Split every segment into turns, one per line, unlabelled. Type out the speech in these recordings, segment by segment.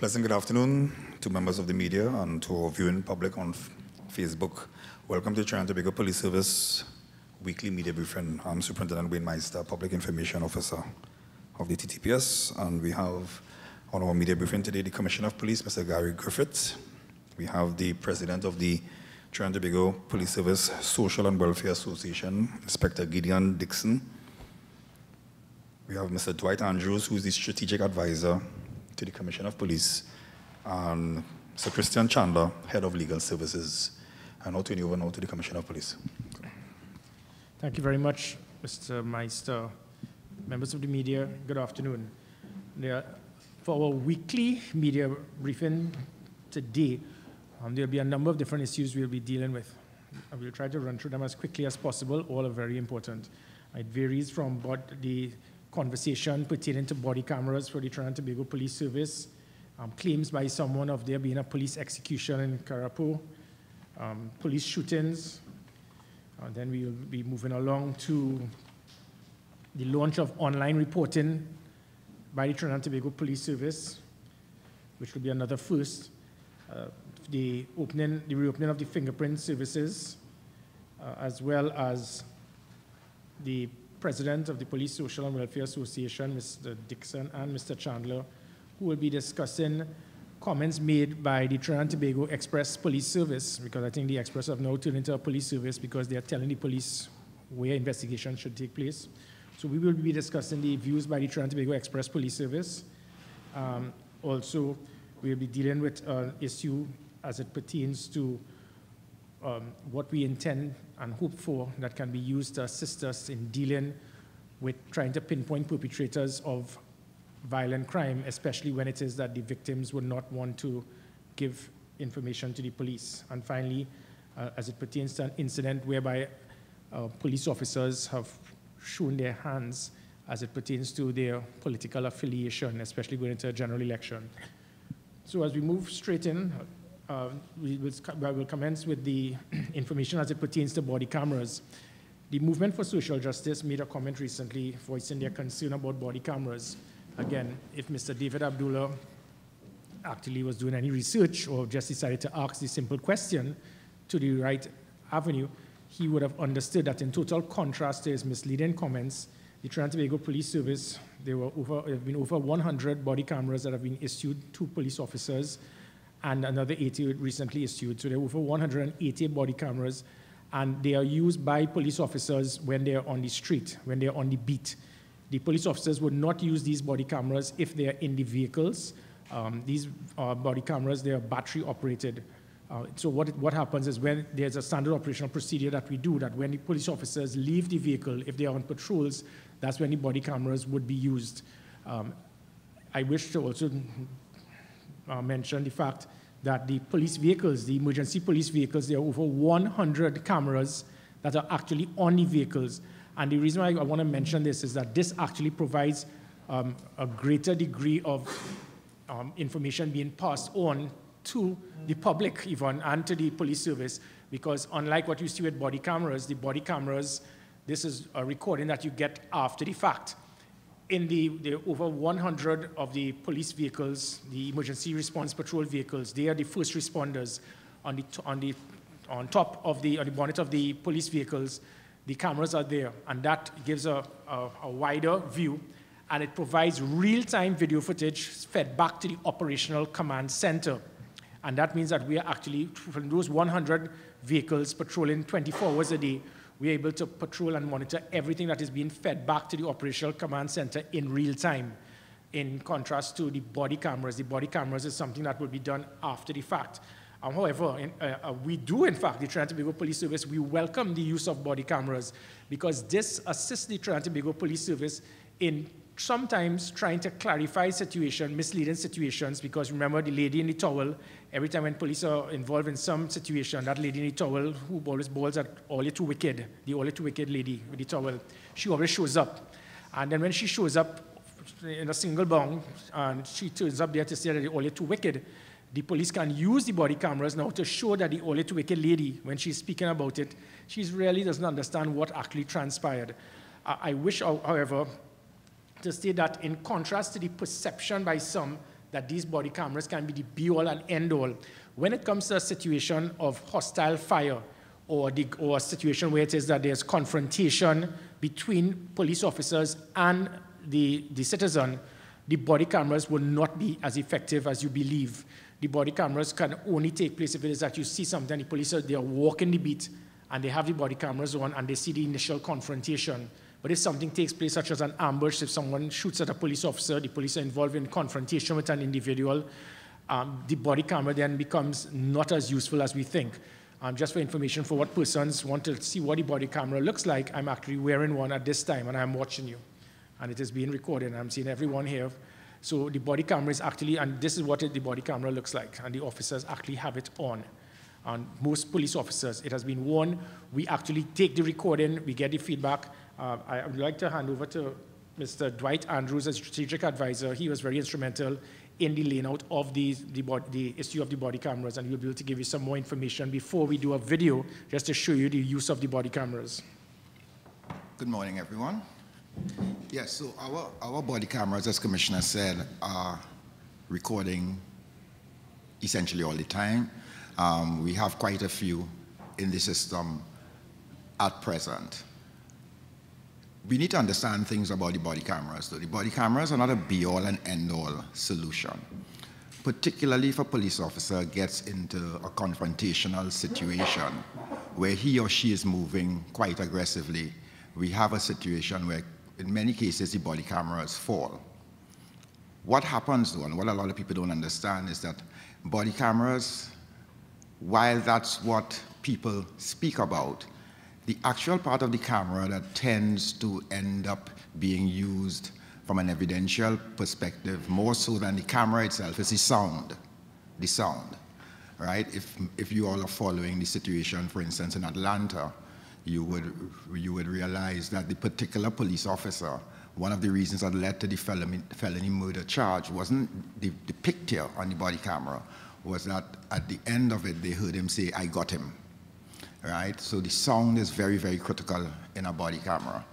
Pleasant good afternoon to members of the media and to our viewing public on Facebook. Welcome to Trinidad and Tobago Police Service weekly media briefing. I'm Superintendent Wayne Meister, Public Information Officer of the TTPS, and we have on our media briefing today the Commissioner of Police, Mr. Gary Griffith. We have the President of the Trinidad and Tobago Police Service Social and Welfare Association, Inspector Gideon Dixon. We have Mr. Dwight Andrews, who is the Strategic Advisor to the Commissioner of Police, and Sir Christian Chandler, Head of Legal Services. And I'll turn you over now to the Commissioner of Police.
Thank you very much, Mr. Meister. Members of the media, good afternoon. For our weekly media briefing today, there will be a number of different issues we'll be dealing with. I will try to run through them as quickly as possible. All are very important. It varies from what the conversation pertaining to body cameras for the Trinidad and Tobago Police Service, claims by someone of there being a police execution in Karapo, police shootings. Then we will be moving along to the launch of online reporting by the Trinidad and Tobago Police Service, which will be another first. The reopening of the fingerprint services, as well as the President of the Police Social and Welfare Association, Mr. Dixon, and Mr. Chandler, who will be discussing comments made by the Trinidad and Tobago Express Police Service, because I think the Express have now turned into a police service because they are telling the police where investigation should take place. So we will be discussing the views by the Trinidad and Tobago Express Police Service. Also, we'll be dealing with an issue as it pertains to what we intend and hope for that can be used to assist us in dealing with trying to pinpoint perpetrators of violent crime, especially when it is that the victims would not want to give information to the police. And finally, as it pertains to an incident whereby police officers have shown their hands as it pertains to their political affiliation, especially going into a general election. So as we move straight in, I will commence with the information as it pertains to body cameras. The Movement for Social Justice made a comment recently voicing their concern about body cameras. Again, if Mr. David Abdullah actually was doing any research or just decided to ask the simple question to the right avenue, he would have understood that in total contrast to his misleading comments, the Trinidad and Tobago Police Service, there have been over 100 body cameras that have been issued to police officers, and another 80 recently issued. So there are over 180 body cameras, and they are used by police officers when they are on the street, when they are on the beat. The police officers would not use these body cameras if they are in the vehicles. These body cameras, they are battery operated. So what happens is when there's a standard operational procedure that we do, that when the police officers leave the vehicle, if they are on patrols, that's when the body cameras would be used. I wish to also mention the fact that the police vehicles, the emergency police vehicles, there are over 100 cameras that are actually on the vehicles. And the reason why I want to mention this is that this actually provides a greater degree of information being passed on to the public even and to the police service, because unlike what you see with body cameras, the body cameras, this is a recording that you get after the fact. In the over 100 of the police vehicles, the emergency response patrol vehicles, they are the first responders. On top of the bonnet of the police vehicles, the cameras are there, and that gives a wider view, and it provides real-time video footage fed back to the operational command center. And that means that we are actually, from those 100 vehicles patrolling 24 hours a day, we are able to patrol and monitor everything that is being fed back to the operational command center in real time, in contrast to the body cameras. The body cameras is something that will be done after the fact. However, we do, in fact, the Trinidad and Tobago Police Service, we welcome the use of body cameras because this assists the Trinidad and Tobago Police Service in sometimes trying to clarify situations, misleading situations, because remember the lady in the towel, every time when police are involved in some situation, that lady in the towel who always bawls at all you too wicked, the all you too wicked lady with the towel, she always shows up. And then when she shows up in a single bound, and she turns up there to say that the all you too wicked, the police can use the body cameras now to show that the all you too wicked lady, when she's speaking about it, she really doesn't understand what actually transpired. I wish, however, to state that in contrast to the perception by some that these body cameras can be the be-all and end-all. When it comes to a situation of hostile fire or a situation where it is that there's confrontation between police officers and the citizen, the body cameras will not be as effective as you believe. The body cameras can only take place if it is that you see something, the police they are walking the beat and they have the body cameras on and they see the initial confrontation. But if something takes place such as an ambush, if someone shoots at a police officer, the police are involved in confrontation with an individual, the body camera then becomes not as useful as we think. Just for information, for what persons want to see what the body camera looks like, I'm actually wearing one at this time and I'm watching you. And it is being recorded and I'm seeing everyone here. So the body camera is actually, and this is what the body camera looks like, and the officers actually have it on. And most police officers, it has been worn. We actually take the recording, we get the feedback. I would like to hand over to Mr. Dwight Andrews, a strategic advisor. He was very instrumental in the laying out of the issue of the body cameras, and he'll be able to give you some more information before we do a video, just to show you the use of the body cameras.
Good morning, everyone. Yes, so our body cameras, as Commissioner said, are recording essentially all the time. We have quite a few in the system at present. We need to understand things about the body cameras. So the body cameras are not a be-all and end-all solution, particularly if a police officer gets into a confrontational situation where he or she is moving quite aggressively. We have a situation where, in many cases, the body cameras fall. What happens, though, and what a lot of people don't understand, is that body cameras, while that's what people speak about, the actual part of the camera that tends to end up being used from an evidential perspective, more so than the camera itself, is the sound. The sound, right? If you all are following the situation, for instance, in Atlanta, you would realize that the particular police officer, one of the reasons that led to the felony murder charge wasn't the picture on the body camera, was that at the end of it, they heard him say, "I got him." Right? So the sound is very, very critical in a body camera.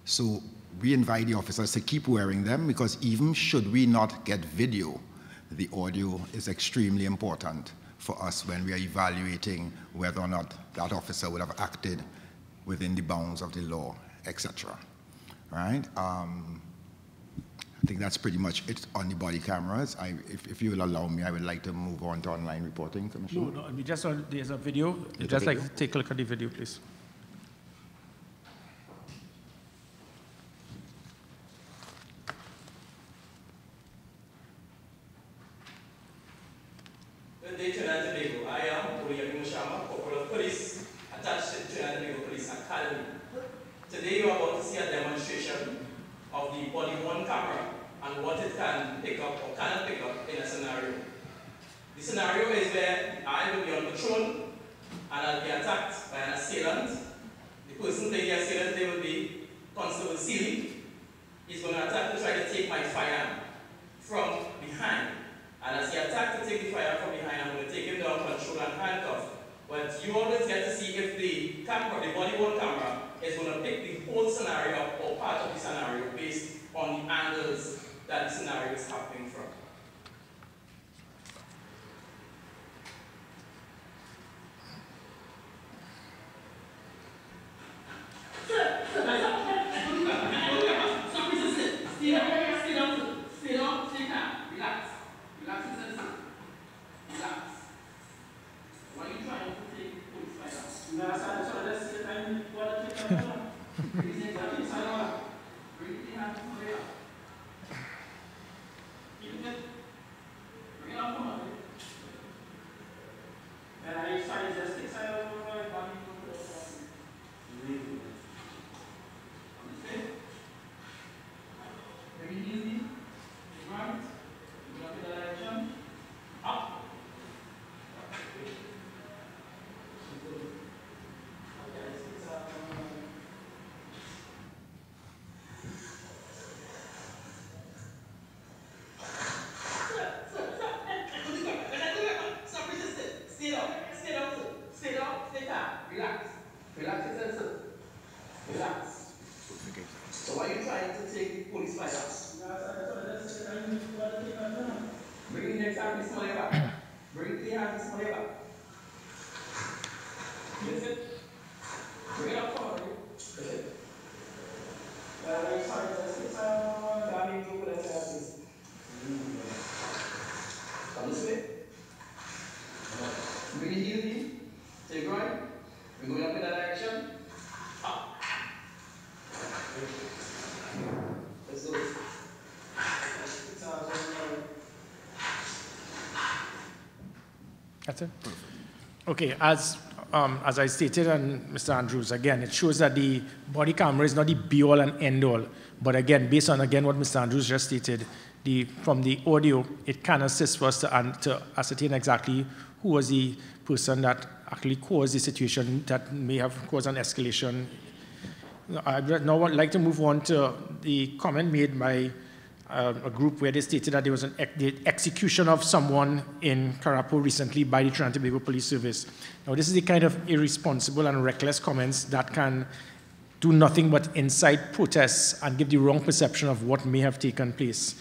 So we invite the officers to keep wearing them, because even should we not get video, the audio is extremely important for us when we are evaluating whether or not that officer would have acted within the bounds of the law, etc. Right? I think that's pretty much it on the body cameras. If you will allow me, I would like to move on to online reporting, Commissioner.
No, we just there's a video. Just like to take a look at the video, please.
Good day, Trinidad and Tobago. I am Oyemi Mushama, Corporal of Police, attached to Trinidad and Tobago Police Academy. Today you are about to see a demonstration of the body-worn camera and what it can pick up or cannot pick up in a scenario. The scenario is where I will be on patrol and I'll be attacked by an assailant. The person playing the assailant, they will be Constable Seeley. He's going to attack to try to take my firearm from behind. And as he attacks to take the firearm from behind, I'm going to take him down, control and handcuff. But you always get to see if the camera, the body-worn camera, is going to pick the whole scenario up or part of the scenario based on the angles that the scenario is happening from. So why are you trying to take police firearms? Bring the next hand, small back. Bring the hand, small back. Listen. Bring it up forward. Listen. Sorry, darling, do what I say. Come this way. Bring the heel in. Take right. We're going up in that direction. Up. Let's do it.
That's it? Okay, as I stated, and Mr. Andrews, again, it shows that the body camera is not the be-all and end-all. But again, based on, again, what Mr. Andrews just stated, from the audio, it can assist us to ascertain exactly who was the person that actually caused the situation that may have caused an escalation. I would now like to move on to the comment made by a group where they stated that there was the execution of someone in Karapo recently by the Trinidad and Tobago Police Service. Now, this is the kind of irresponsible and reckless comments that can do nothing but incite protests and give the wrong perception of what may have taken place.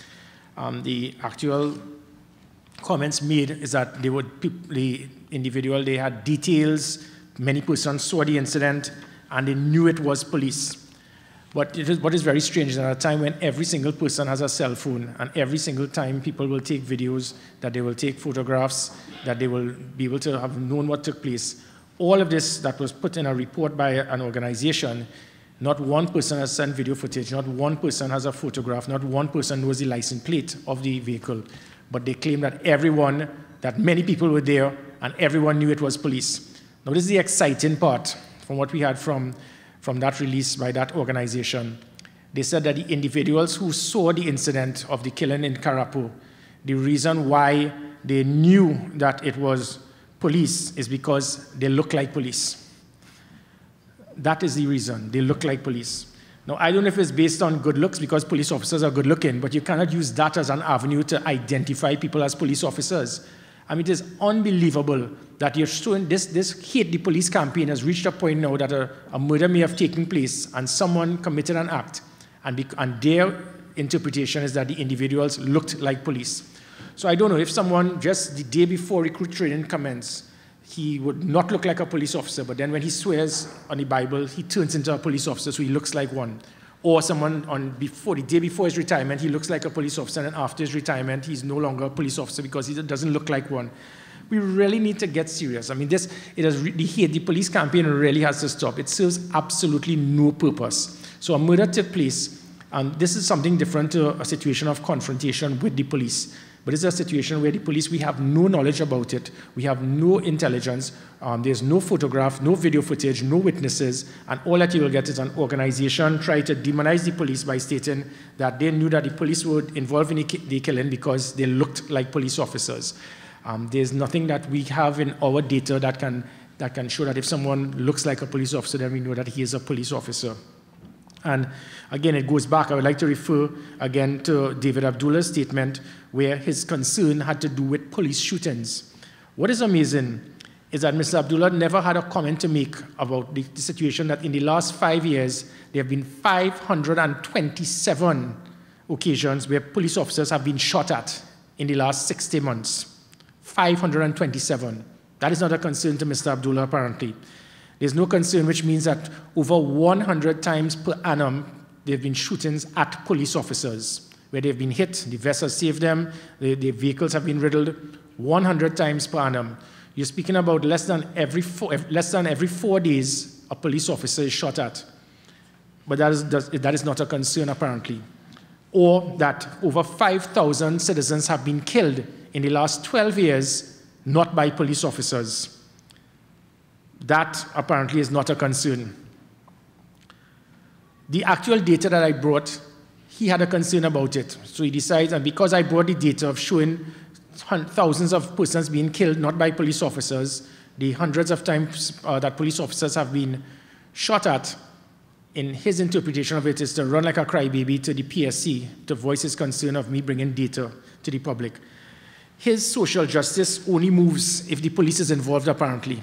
The actual comments made is that the individual, they had details, many persons saw the incident, and they knew it was police. But what is very strange is at a time when every single person has a cell phone, and every single time people will take videos, that they will take photographs, that they will be able to have known what took place. All of this that was put in a report by an organization, not one person has sent video footage, not one person has a photograph, not one person knows the license plate of the vehicle. But they claim that that many people were there, and everyone knew it was police. Now, this is the exciting part from what we had from that release by that organization. They said that the individuals who saw the incident of the killing in Karapo, the reason why they knew that it was police is because they look like police. That is the reason. They look like police. Now, I don't know if it's based on good looks, because police officers are good looking, but you cannot use that as an avenue to identify people as police officers. I mean, it is unbelievable that you're showing this hate the police campaign has reached a point now that a murder may have taken place and someone committed an act, and their interpretation is that the individuals looked like police. So I don't know if someone just the day before recruit training commenced, he would not look like a police officer, but then when he swears on the Bible, he turns into a police officer, so he looks like one. Or someone the day before his retirement, he looks like a police officer, and after his retirement, he's no longer a police officer because he doesn't look like one. We really need to get serious. I mean, the police campaign really has to stop. It serves absolutely no purpose. So a murder took place, and this is something different to a situation of confrontation with the police. But it's a situation where the police, we have no knowledge about it. We have no intelligence. There's no photograph, no video footage, no witnesses. And all that you will get is an organization trying to demonize the police by stating that they knew that the police were involved in the killing because they looked like police officers. There's nothing that we have in our data that can show that if someone looks like a police officer, then we know that he is a police officer. And again, it goes back. I would like to refer again to David Abdullah's statement where his concern had to do with police shootings. What is amazing is that Mr. Abdullah never had a comment to make about the situation that in the last 5 years, there have been 527 occasions where police officers have been shot at in the last 60 months. 527. That is not a concern to Mr. Abdullah, apparently. There's no concern, which means that over 100 times per annum, there have been shootings at police officers, where they've been hit, the vessels saved them, the vehicles have been riddled 100 times per annum. You're speaking about less than every 4 days, a police officer is shot at. But that is not a concern, apparently. Or that over 5,000 citizens have been killed in the last 12 years, not by police officers. That apparently is not a concern. The actual data that I brought, he had a concern about it. So he decides, and because I brought the data of showing thousands of persons being killed, not by police officers, the hundreds of times that police officers have been shot at, in his interpretation of it is to run like a crybaby to the PSC to voice his concern of me bringing data to the public. His social justice only moves if the police is involved, apparently.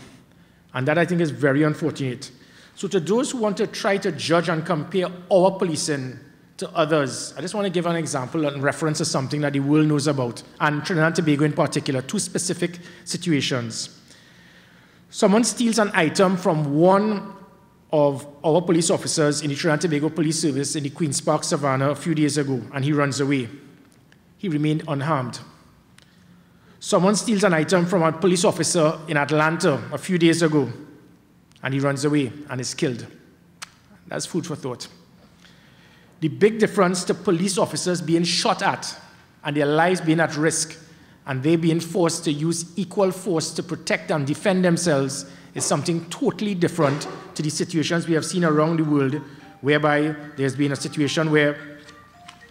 And that, I think, is very unfortunate. So to those who want to try to judge and compare our policing to others. I just want to give an example in reference to something that the world knows about, and Trinidad and Tobago in particular, two specific situations. Someone steals an item from one of our police officers in the Trinidad and Tobago Police Service in the Queen's Park Savannah a few days ago, and he runs away. He remained unharmed. Someone steals an item from a police officer in Atlanta a few days ago, and he runs away and is killed. That's food for thought. The big difference to police officers being shot at and their lives being at risk and they being forced to use equal force to protect and defend themselves is something totally different to the situations we have seen around the world, whereby there's been a situation where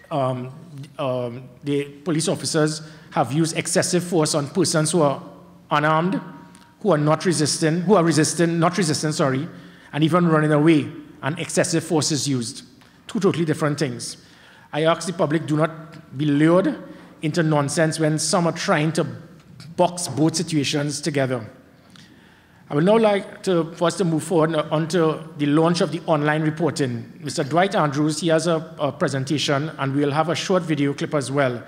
the police officers have used excessive force on persons who are unarmed, who are not resisting, and even running away, and excessive force is used. Two totally different things. I ask the public, do not be lured into nonsense when some are trying to box both situations together. I would now like for us to move forward onto the launch of the online reporting. Mr. Dwight Andrews, he has a presentation, and we'll have a short video clip as well.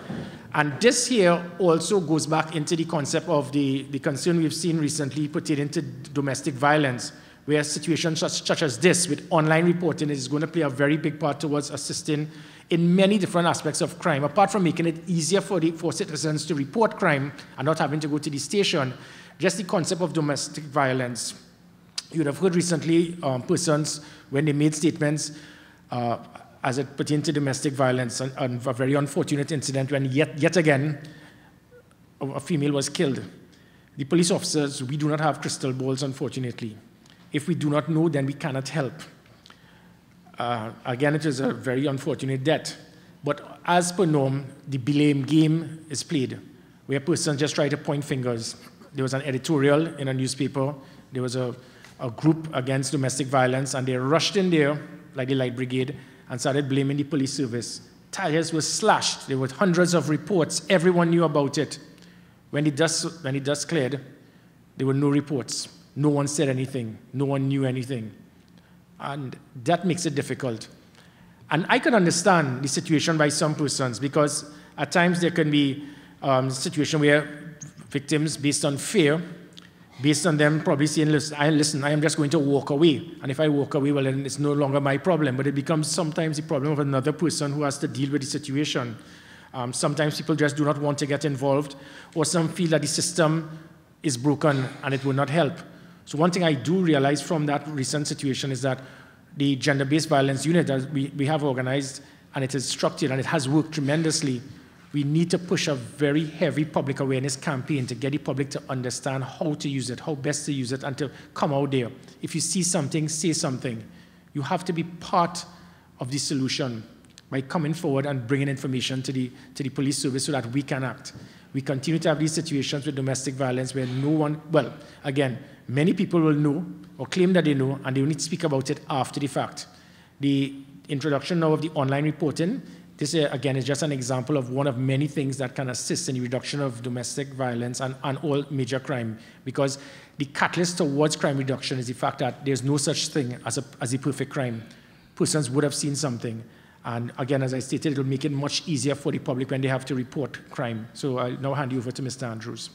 And this here also goes back into the concept of the concern we've seen recently pertaining to domestic violence, where situations such as this with online reporting is going to play a very big part towards assisting in many different aspects of crime. Apart from making it easier for citizens to report crime and not having to go to the station, just the concept of domestic violence. You would have heard recently persons, when they made statements as it pertained to domestic violence, and a very unfortunate incident when yet again a female was killed. The police officers, we do not have crystal balls, unfortunately. If we do not know, then we cannot help. Again, it is a very unfortunate death. But as per norm, the blame game is played, where persons just try to point fingers. There was an editorial in a newspaper. There was a group against domestic violence, and they rushed in there, like the Light Brigade, and started blaming the police service. Tires were slashed. There were hundreds of reports. Everyone knew about it. When the dust cleared, there were no reports. No one said anything. No one knew anything. And that makes it difficult. And I can understand the situation by some persons, because at times there can be a situation where victims, based on fear, based on them probably saying, listen, I am just going to walk away. And if I walk away, well, then it's no longer my problem. But it becomes sometimes the problem of another person who has to deal with the situation. Sometimes people just do not want to get involved, or some feel that the system is broken and it will not help. So one thing I do realize from that recent situation is that the gender-based violence unit that we have organized, and it is structured and it has worked tremendously, we need to push a very heavy public awareness campaign to get the public to understand how to use it, how best to use it, and to come out there. If you see something, say something. You have to be part of the solution by coming forward and bringing information to the police service so that we can act. We continue to have these situations with domestic violence where no one, well, again, many people will know or claim that they know, and they only speak about it after the fact. The introduction now of the online reporting, this again is just an example of one of many things that can assist in the reduction of domestic violence and all major crime, because the catalyst towards crime reduction is the fact that there's no such thing as a perfect crime. Persons would have seen something. And again, as I stated, it will make it much easier for the public when they have to report crime. So I now hand you over to Mr. Andrews.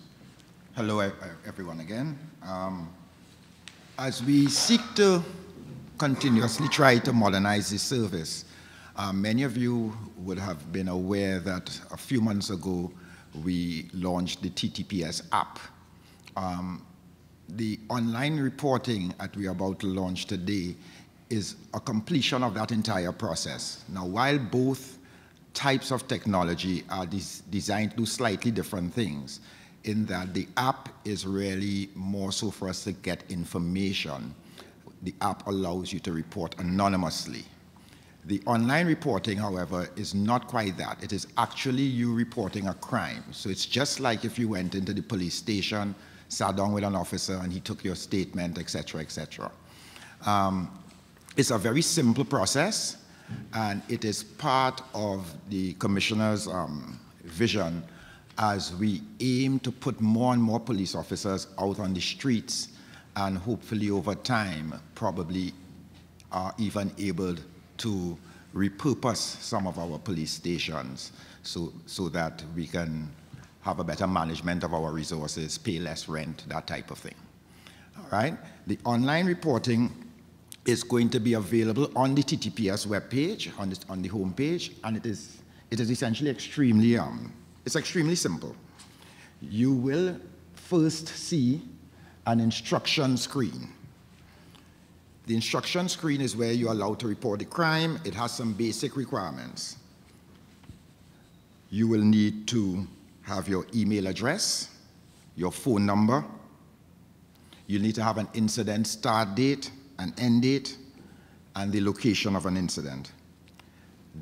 Hello, everyone again. As we seek to continuously try to modernize the service, many of you would have been aware that a few months ago, we launched the TTPS app. The online reporting that we are about to launch today is a completion of that entire process. Now, while both types of technology are designed to do slightly different things, in that the app is really more so for us to get information. The app allows you to report anonymously. The online reporting, however, is not quite that. It is actually you reporting a crime. So it's just like if you went into the police station, sat down with an officer, and he took your statement, et cetera, et cetera. It's a very simple process, and it is part of the Commissioner's vision as we aim to put more and more police officers out on the streets, and hopefully over time probably are even able to repurpose some of our police stations so that we can have a better management of our resources, pay less rent, that type of thing. All right? The online reporting is going to be available on the TTPS webpage, on the home page, and it is essentially extremely simple. You will first see an instruction screen. The instruction screen is where you're allowed to report the crime. It has some basic requirements. You will need to have your email address, your phone number. You need to have an incident start date, an end date, and the location of an incident.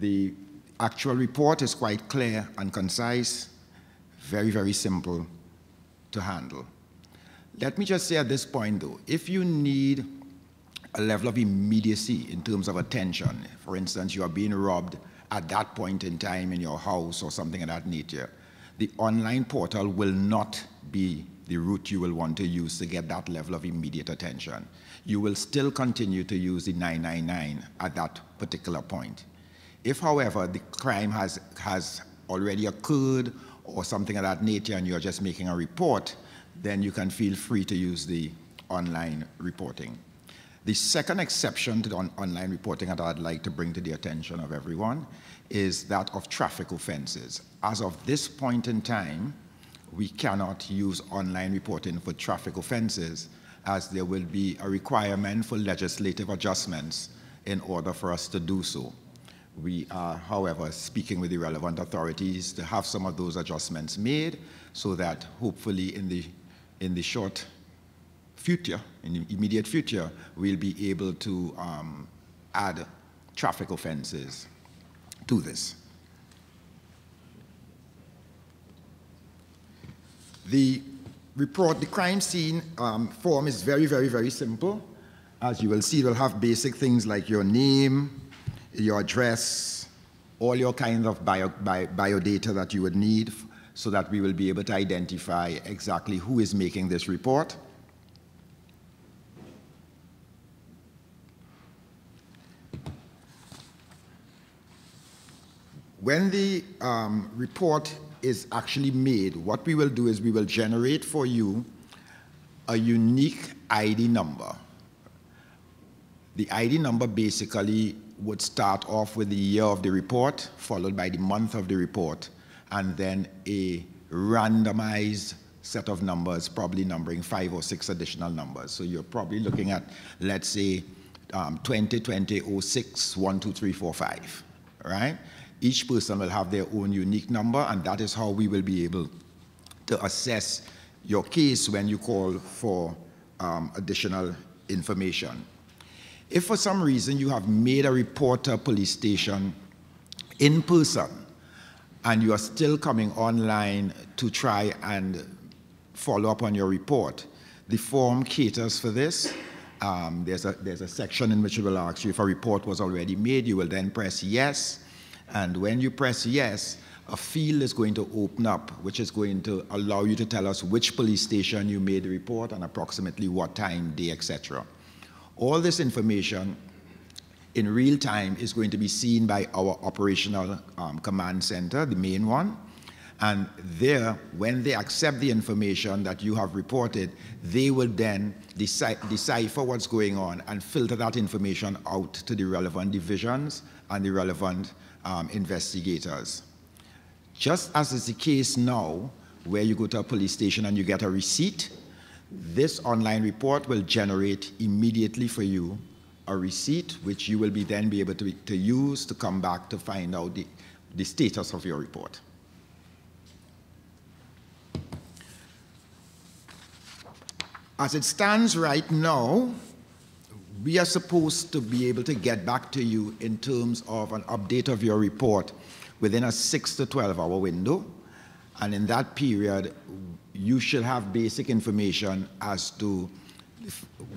The actual report is quite clear and concise, very, very simple to handle. Let me just say at this point though, if you need a level of immediacy in terms of attention, for instance, you are being robbed at that point in time in your house or something of that nature, the online portal will not be the route you will want to use to get that level of immediate attention. You will still continue to use the 999 at that particular point. If, however, the crime has already occurred or something of that nature and you're just making a report, then you can feel free to use the online reporting. The second exception to the online reporting that I'd like to bring to the attention of everyone is that of traffic offenses. As of this point in time, we cannot use online reporting for traffic offenses, as there will be a requirement for legislative adjustments in order for us to do so. We are, however, speaking with the relevant authorities to have some of those adjustments made so that hopefully in the short future, in the immediate future, we'll be able to add traffic offenses to this. The report, the crime scene form is very, very, very simple. As you will see, it will have basic things like your name, your address, all your kind of biodata that you would need so that we will be able to identify exactly who is making this report. When the report is actually made, what we will do is we will generate for you a unique ID number. The ID number basically would start off with the year of the report, followed by the month of the report, and then a randomized set of numbers, probably numbering 5 or 6 additional numbers. So you're probably looking at, let's say, 2020-06, 1, 2, 3, 4, 5, right? Each person will have their own unique number, and that is how we will be able to assess your case when you call for additional information. If for some reason you have made a report to a police station in person and you are still coming online to try and follow up on your report, the form caters for this. There's a section in which it will ask you if a report was already made. You will then press yes. And when you press yes, a field is going to open up, which is going to allow you to tell us which police station you made the report and approximately what time, day, etc. All this information in real time is going to be seen by our operational command center, the main one. And there, when they accept the information that you have reported, they will then decipher what's going on and filter that information out to the relevant divisions and the relevant investigators. Just as is the case now, where you go to a police station and you get a receipt, this online report will generate immediately for you a receipt, which you will then be able to use to come back to find out the status of your report. As it stands right now, we are supposed to be able to get back to you in terms of an update of your report within a 6 to 12-hour window. And in that period, you should have basic information as to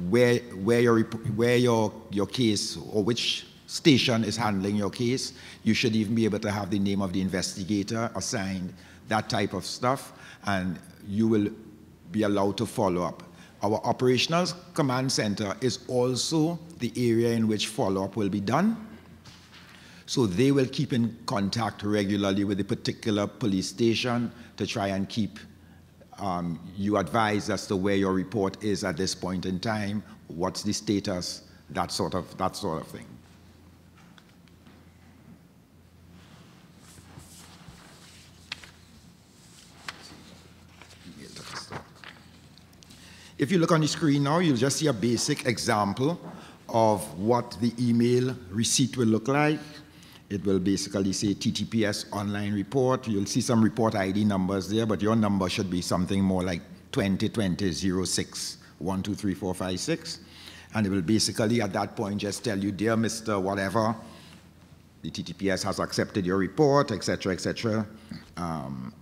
where your case or which station is handling your case. You should even be able to have the name of the investigator assigned, that type of stuff, and you will be allowed to follow up. Our operational command center is also the area in which follow-up will be done. So they will keep in contact regularly with the particular police station to try and keep you advised as to where your report is at this point in time, what's the status, that sort of thing. If you look on the screen now, you'll just see a basic example of what the email receipt will look like. It will basically say TTPS online report. You'll see some report ID numbers there, but your number should be something more like 2020-06 123456. And it will basically at that point just tell you, dear Mr. Whatever, the TTPS has accepted your report, etc.,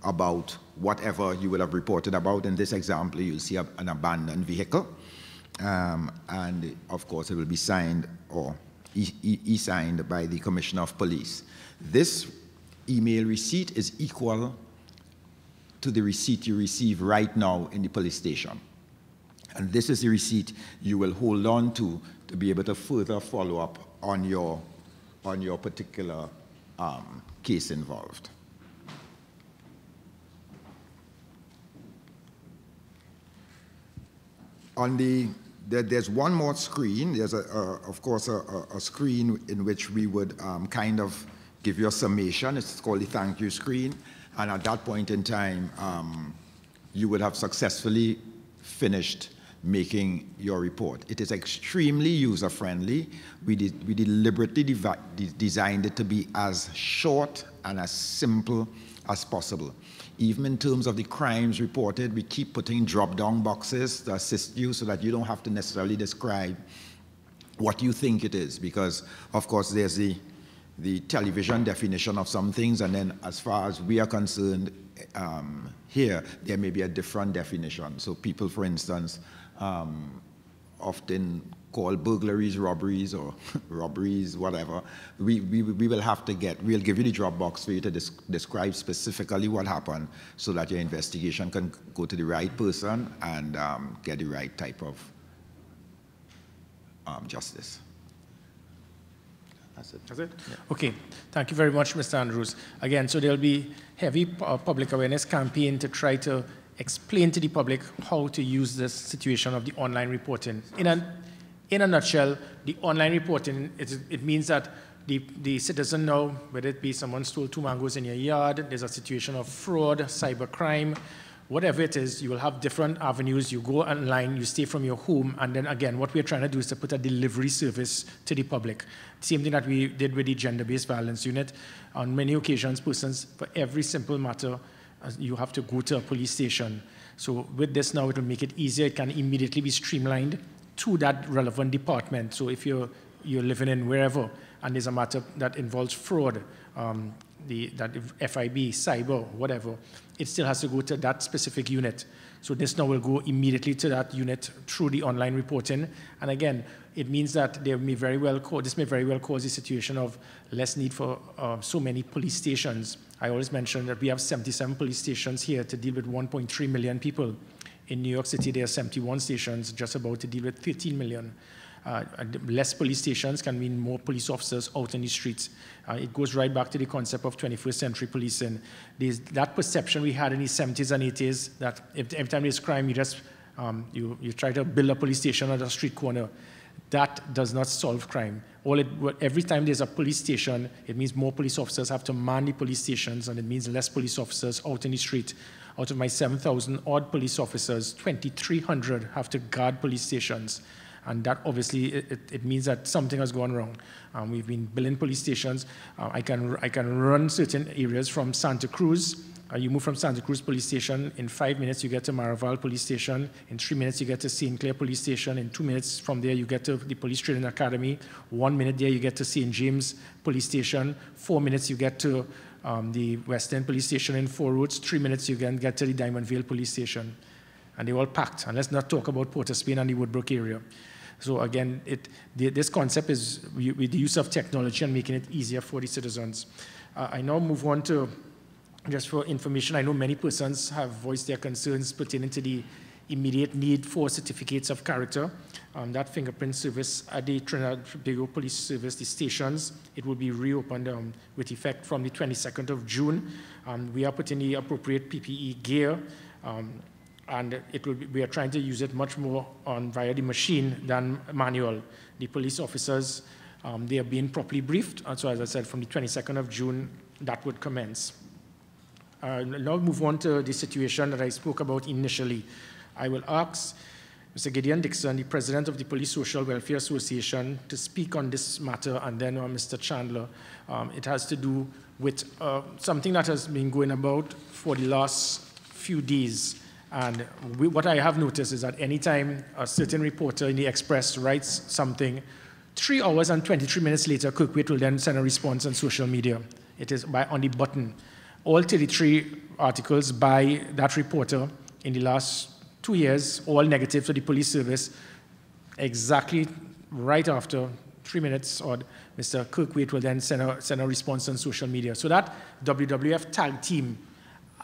about whatever you will have reported about. In this example, you'll see an abandoned vehicle. And of course, it will be signed or e-signed by the Commissioner of Police. This email receipt is equal to the receipt you receive right now in the police station. And this is the receipt you will hold on to be able to further follow up on your particular case involved. There's one more screen. There's, of course, a screen in which we would kind of give you a summation. It's called the thank you screen. And at that point in time, you would have successfully finished making your report. It is extremely user-friendly. We deliberately designed it to be as short and as simple as possible. Even in terms of the crimes reported, we keep putting drop-down boxes to assist you so that you don't have to necessarily describe what you think it is, because, of course, there's the television definition of some things, and then as far as we are concerned, here, there may be a different definition. So people, for instance, often call burglaries robberies or robberies, whatever. We will have to we'll give you the drop box for you to describe specifically what happened so that your investigation can go to the right person and get the right type of justice. That's it. That's it? Yeah.
Okay. Thank you very much, Mr. Andrews. Again, so there'll be heavy public awareness campaign to try to explain to the public how to use this situation of the online reporting. In a nutshell, the online reporting, it means that the citizen now, whether it be someone stole 2 mangoes in your yard, there's a situation of fraud, cybercrime, whatever it is, you will have different avenues. You go online, you stay from your home, and then again, what we're trying to do is to put a delivery service to the public. Same thing that we did with the gender-based violence unit. On many occasions, persons, for every simple matter, you have to go to a police station. So with this now, it will make it easier. It can immediately be streamlined to that relevant department. So if you're living in wherever, and there's a matter that involves fraud, that FIB, cyber, whatever, it still has to go to that specific unit. So this now will go immediately to that unit through the online reporting. And again, it means that this may very well cause a situation of less need for so many police stations. I always mention that we have 77 police stations here to deal with 1.3 million people. In New York City, there are 71 stations, just about to deal with 13 million. Less police stations can mean more police officers out in the streets. It goes right back to the concept of 21st century policing. There's that perception we had in the 70s and 80s that every time there's crime, you try to build a police station at a street corner. That does not solve crime. Every time there's a police station, it means more police officers have to man the police stations, and it means less police officers out in the street. Out of my 7,000 odd police officers, 2,300 have to guard police stations. And that obviously, it means that something has gone wrong. We've been building police stations. I can run certain areas from Santa Cruz. You move from Santa Cruz Police Station. In 5 minutes, you get to Maraval Police Station. In 3 minutes, you get to St. Clair Police Station. In 2 minutes from there, you get to the Police Training Academy. 1 minute there, you get to St. James Police Station. 4 minutes, you get to the West End Police Station in 4 roads. 3 minutes, you can get to the Diamond Vale Police Station. And they're all packed. And let's not talk about Port of Spain and the Woodbrook area. So again, this concept is with the use of technology and making it easier for the citizens. I now move on to, just for information, I know many persons have voiced their concerns pertaining to the immediate need for certificates of character. That fingerprint service at the Trinidad and Tobago Police Service, the stations, it will be reopened with effect from the 22nd of June. We are putting the appropriate PPE gear, and we are trying to use it much more via the machine than manual. The police officers, they are being properly briefed, and so as I said, from the 22nd of June, that would commence. Now move on to the situation that I spoke about initially. I will ask Mr. Gideon Dixon, the president of the Police Social Welfare Association, to speak on this matter, and then Mr. Chandler. It has to do with something that has been going about for the last few days. And what I have noticed is that anytime a certain reporter in the Express writes something, 3 hours and 23 minutes later, Kirkwaite will then send a response on social media. It is on the button. All 33 articles by that reporter in the last 2 years, all negative to the police service, exactly right after 3 minutes, or Mr. Kirkwaite will then send a response on social media. So that WWF tag team,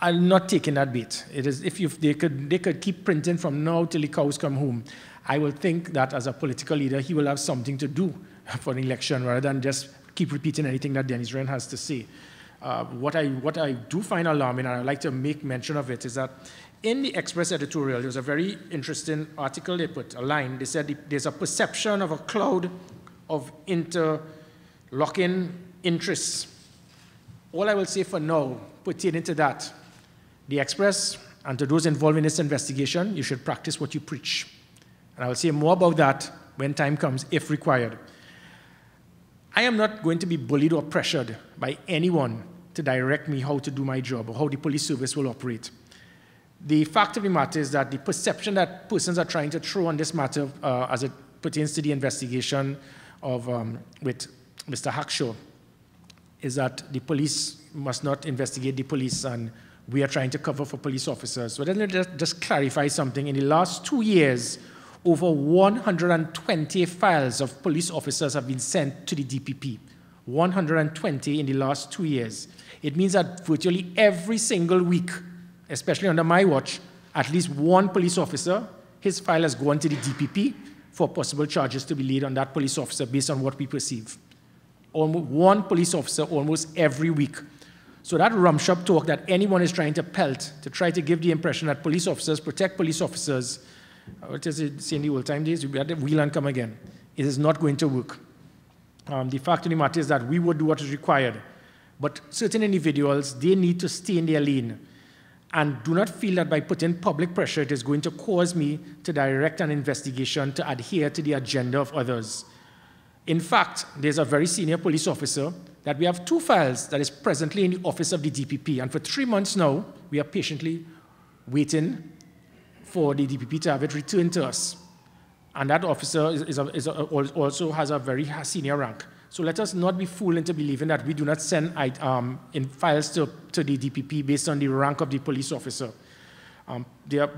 I'm not taking that bait. It is, they could keep printing from now till the cows come home. I will think that as a political leader, he will have something to do for the election rather than just keep repeating anything that Dennis Wren has to say. What I do find alarming, and I'd like to make mention of it, is that in the Express editorial, there was a very interesting article they put, a line. They said there's a perception of a cloud of interlocking interests. All I will say for now, pertaining to that, the Express, and to those involved in this investigation, you should practice what you preach. And I will say more about that when time comes, if required. I am not going to be bullied or pressured by anyone to direct me how to do my job or how the police service will operate. The fact of the matter is that the perception that persons are trying to throw on this matter as it pertains to the investigation of with Mr. Hackshaw is that the police must not investigate the police and we are trying to cover for police officers. So let me just clarify something. In the last 2 years, over 120 files of police officers have been sent to the DPP. 120 in the last 2 years. It means that virtually every single week, especially under my watch, at least one police officer, his file has gone to the DPP for possible charges to be laid on that police officer based on what we perceive. Almost one police officer almost every week. So that rumshop talk that anyone is trying to pelt to try to give the impression that police officers protect police officers, what is it, in the old time days, we had the wheel and come again. It is not going to work. The fact of the matter is that we would do what is required, but certain individuals, they need to stay in their lane and do not feel that by putting public pressure, it is going to cause me to direct an investigation to adhere to the agenda of others. In fact, there's a very senior police officer that we have 2 files that is presently in the office of the DPP, and for 3 months now, we are patiently waiting for the DPP to have it returned to us. And that officer also has a very senior rank. So let us not be fooled into believing that we do not send in files to the DPP based on the rank of the police officer.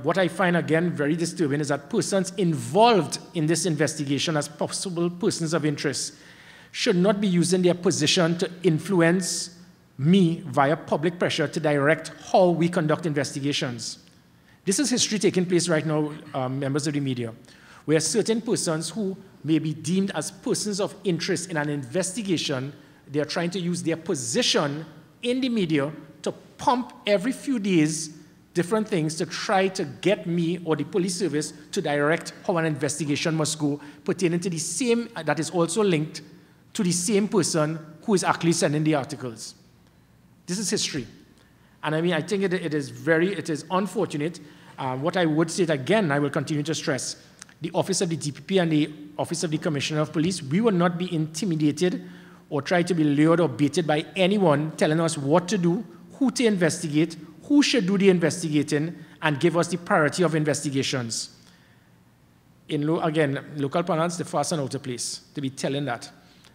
What I find, again, very disturbing is that persons involved in this investigation as possible persons of interest should not be using their position to influence me via public pressure to direct how we conduct investigations. This is history taking place right now, members of the media, where certain persons who may be deemed as persons of interest in an investigation, they are trying to use their position in the media to pump every few days different things to try to get me or the police service to direct how an investigation must go, pertaining to the same, that is also linked to the same person who is actually sending the articles. This is history. And I mean, I think it is unfortunate. What I would say again, I will continue to stress, the Office of the DPP and the Office of the Commissioner of Police, we will not be intimidated or try to be lured or baited by anyone telling us what to do, who to investigate, who should do the investigating, and give us the priority of investigations. Again, local parlance, the fast and out of place to be telling that.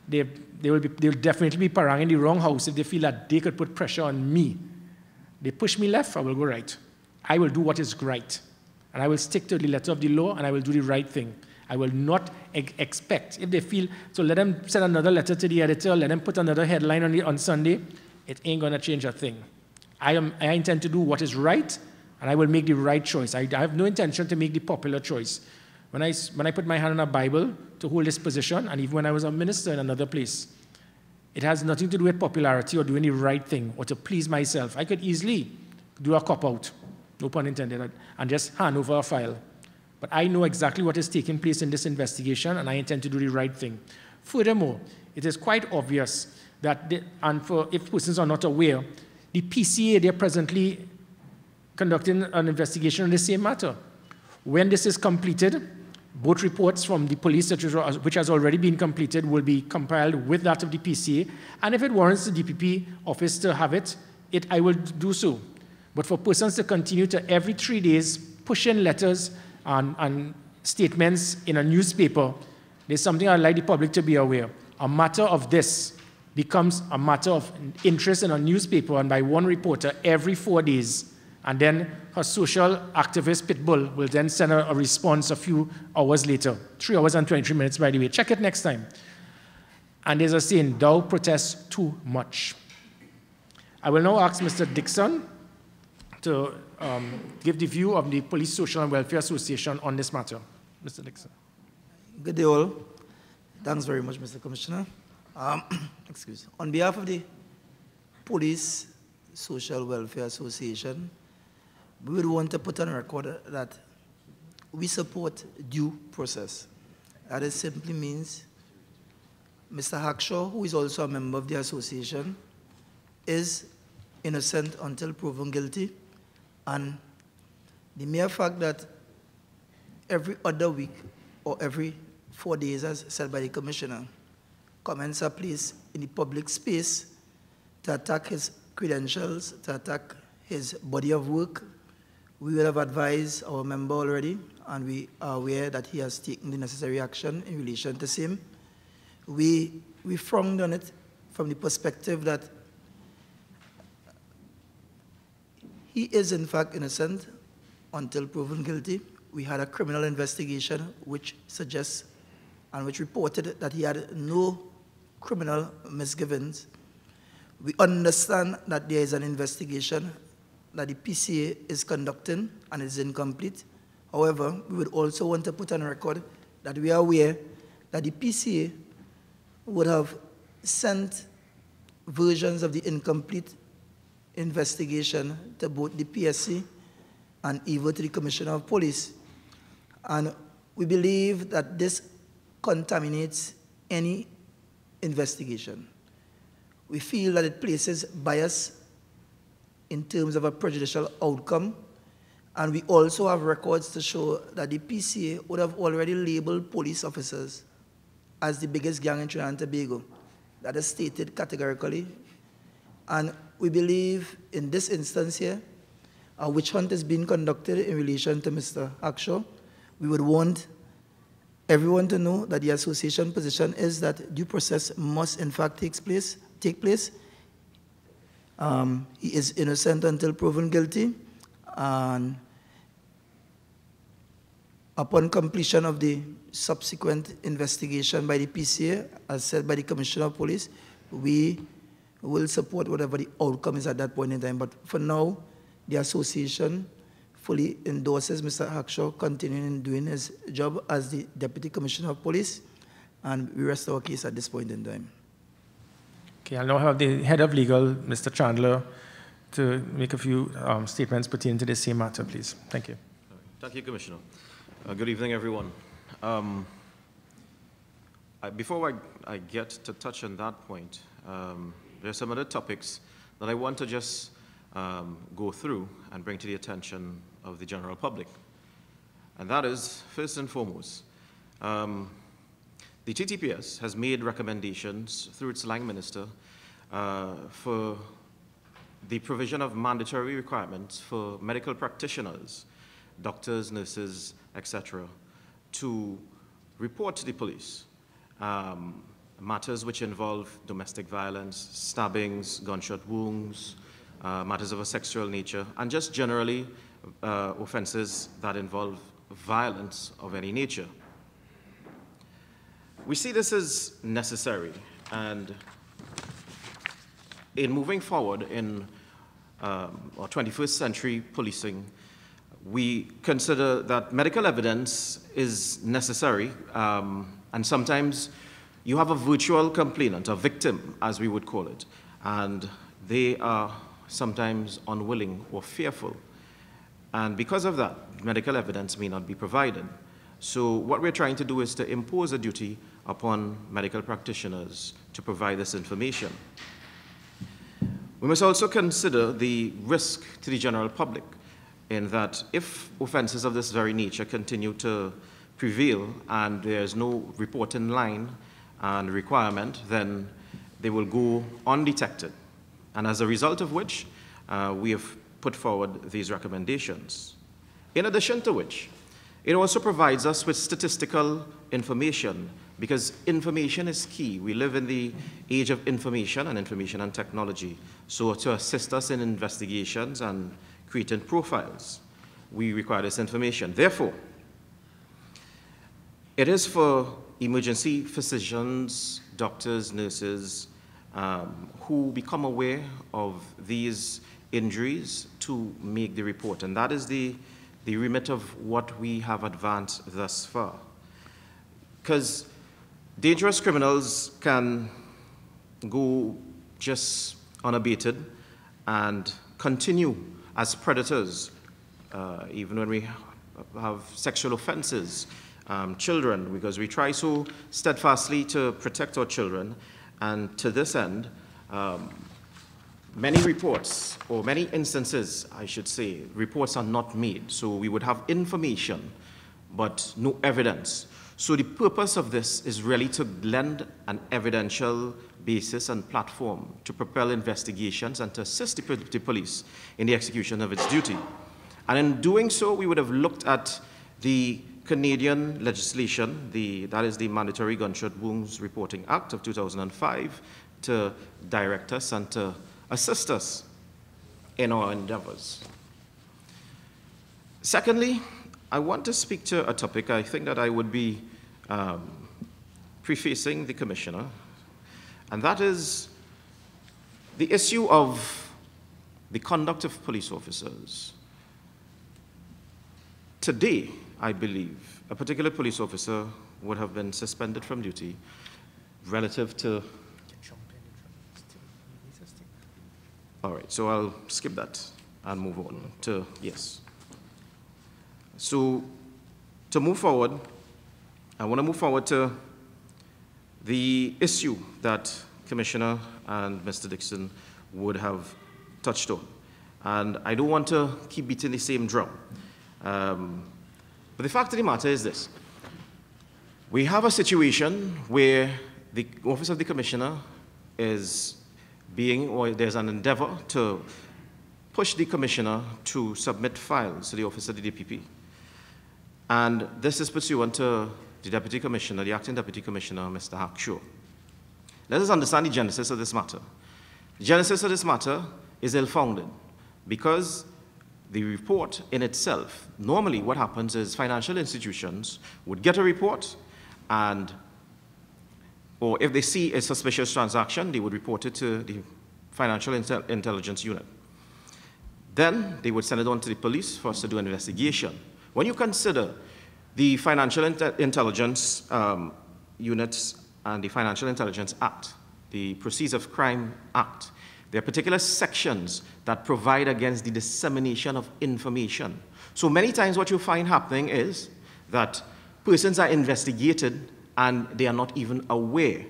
They'll definitely be parang in the wrong house if they feel that they could put pressure on me. They push me left, I will go right. I will do what is right. And I will stick to the letter of the law, and I will do the right thing. I will not expect, if they feel, so let them send another letter to the editor, let them put another headline on Sunday, it ain't gonna change a thing. I intend to do what is right, and I will make the right choice. I have no intention to make the popular choice. When I put my hand on a Bible to hold this position, and even when I was a minister in another place, it has nothing to do with popularity or doing the right thing or to please myself. I could easily do a cop-out, no pun intended, and just hand over a file. But I know exactly what is taking place in this investigation, and I intend to do the right thing. Furthermore, it is quite obvious that, if persons are not aware, the PCA, they're presently conducting an investigation on the same matter. When this is completed, both reports from the police, which has already been completed, will be compiled with that of the PCA, and if it warrants the DPP office to have it, I will do so. But for persons to continue to every 3 days push in letters and statements in a newspaper, there's something I'd like the public to be aware. A matter of this becomes a matter of interest in a newspaper and by one reporter every 4 days, and then her social activist Pitbull will then send a response a few hours later. 3 hours and 23 minutes, by the way. Check it next time. And there's a saying, thou protest too much. I will now ask Mr. Dixon to give the view of the Police Social and Welfare Association on this matter. Mr. Dixon.
Good day all. Thanks very much, Mr. Commissioner. Excuse me. On behalf of the Police Social Welfare Association, we would want to put on record that we support due process. That simply means Mr. Hackshaw, who is also a member of the association, is innocent until proven guilty, and the mere fact that every other week or every 4 days, as said by the Commissioner, comments are placed in the public space to attack his credentials, to attack his body of work. We will have advised our member already, and we are aware that he has taken the necessary action in relation to same. We frowned on it from the perspective that he is in fact innocent until proven guilty. We had a criminal investigation which suggests and which reported that he had no criminal misgivings. We understand that there is an investigation that the PCA is conducting and is incomplete. However, we would also want to put on record that we are aware that the PCA would have sent versions of the incomplete investigation to both the PSC and even to the Commissioner of Police. And we believe that this contaminates any investigation. We feel that it places bias in terms of a prejudicial outcome, and we also have records to show that the PCA would have already labeled police officers as the biggest gang in Trinidad and Tobago. That is stated categorically. And we believe in this instance here, a witch hunt is being conducted in relation to Mr. Hackshaw. We would want everyone to know that the association position is that due process must in fact take place. He is innocent until proven guilty, and upon completion of the subsequent investigation by the PCA, as said by the Commissioner of Police, we will support whatever the outcome is at that point in time. But for now, the association fully endorses Mr. Hackshaw continuing doing his job as the Deputy Commissioner of Police, and we rest our case at this point in time.
Okay, I'll now have the Head of Legal, Mr. Chandler, to make a few statements pertaining to the same matter, please. Thank you.
Thank you, Commissioner. Good evening, everyone. Before I get to touch on that point, there are some other topics that I want to just go through and bring to the attention of the general public. And that is, first and foremost, the TTPS has made recommendations through its line minister for the provision of mandatory requirements for medical practitioners, doctors, nurses, etc., to report to the police matters which involve domestic violence, stabbings, gunshot wounds, matters of a sexual nature, and just generally offenses that involve violence of any nature. We see this as necessary, and in moving forward in our 21st century policing, we consider that medical evidence is necessary, and sometimes you have a virtual complainant, a victim, as we would call it, and they are sometimes unwilling or fearful. And because of that, medical evidence may not be provided. So what we're trying to do is to impose a duty upon medical practitioners to provide this information. We must also consider the risk to the general public in that if offenses of this very nature continue to prevail and there's no reporting line and requirement, then they will go undetected. And as a result of which, we have put forward these recommendations. In addition to which, it also provides us with statistical information, because information is key. We live in the age of information and technology. So to assist us in investigations and creating profiles, we require this information. Therefore, it is for emergency physicians, doctors, nurses, who become aware of these injuries to make the report. And that is the remit of what we have advanced thus far. Because dangerous criminals can go just unabated and continue as predators, even when we have sexual offenses, children, because we try so steadfastly to protect our children. And to this end, many reports, or many instances, I should say, reports are not made. So we would have information, but no evidence. So the purpose of this is really to lend an evidential basis and platform to propel investigations and to assist the police in the execution of its duty. And in doing so, we would have looked at the Canadian legislation, that is the Mandatory Gunshot Wounds Reporting Act of 2005, to direct us and to assist us in our endeavors. Secondly, I want to speak to a topic I think that I would be prefacing the Commissioner, and that is the issue of the conduct of police officers. Today, I believe, a particular police officer would have been suspended from duty relative to... All right, so I'll skip that and move on to, yes. So to move forward, I want to move forward to the issue that Commissioner and Mr. Dixon would have touched on. And I don't want to keep beating the same drum. But the fact of the matter is this. We have a situation where the Office of the Commissioner is or there's an endeavor to push the Commissioner to submit files to the Office of the DPP. And this is pursuant to the Deputy Commissioner, the Acting Deputy Commissioner, Mr. Hackshaw. Let us understand the genesis of this matter. The genesis of this matter is ill-founded because the report in itself, normally what happens is financial institutions would get a report or if they see a suspicious transaction, they would report it to the Financial Intelligence Unit. Then they would send it on to the police for us to do an investigation. When you consider the Financial Intelligence Units and the Financial Intelligence Act, the Proceeds of Crime Act, there are particular sections that provide against the dissemination of information. So many times what you find happening is that persons are investigated and they are not even aware.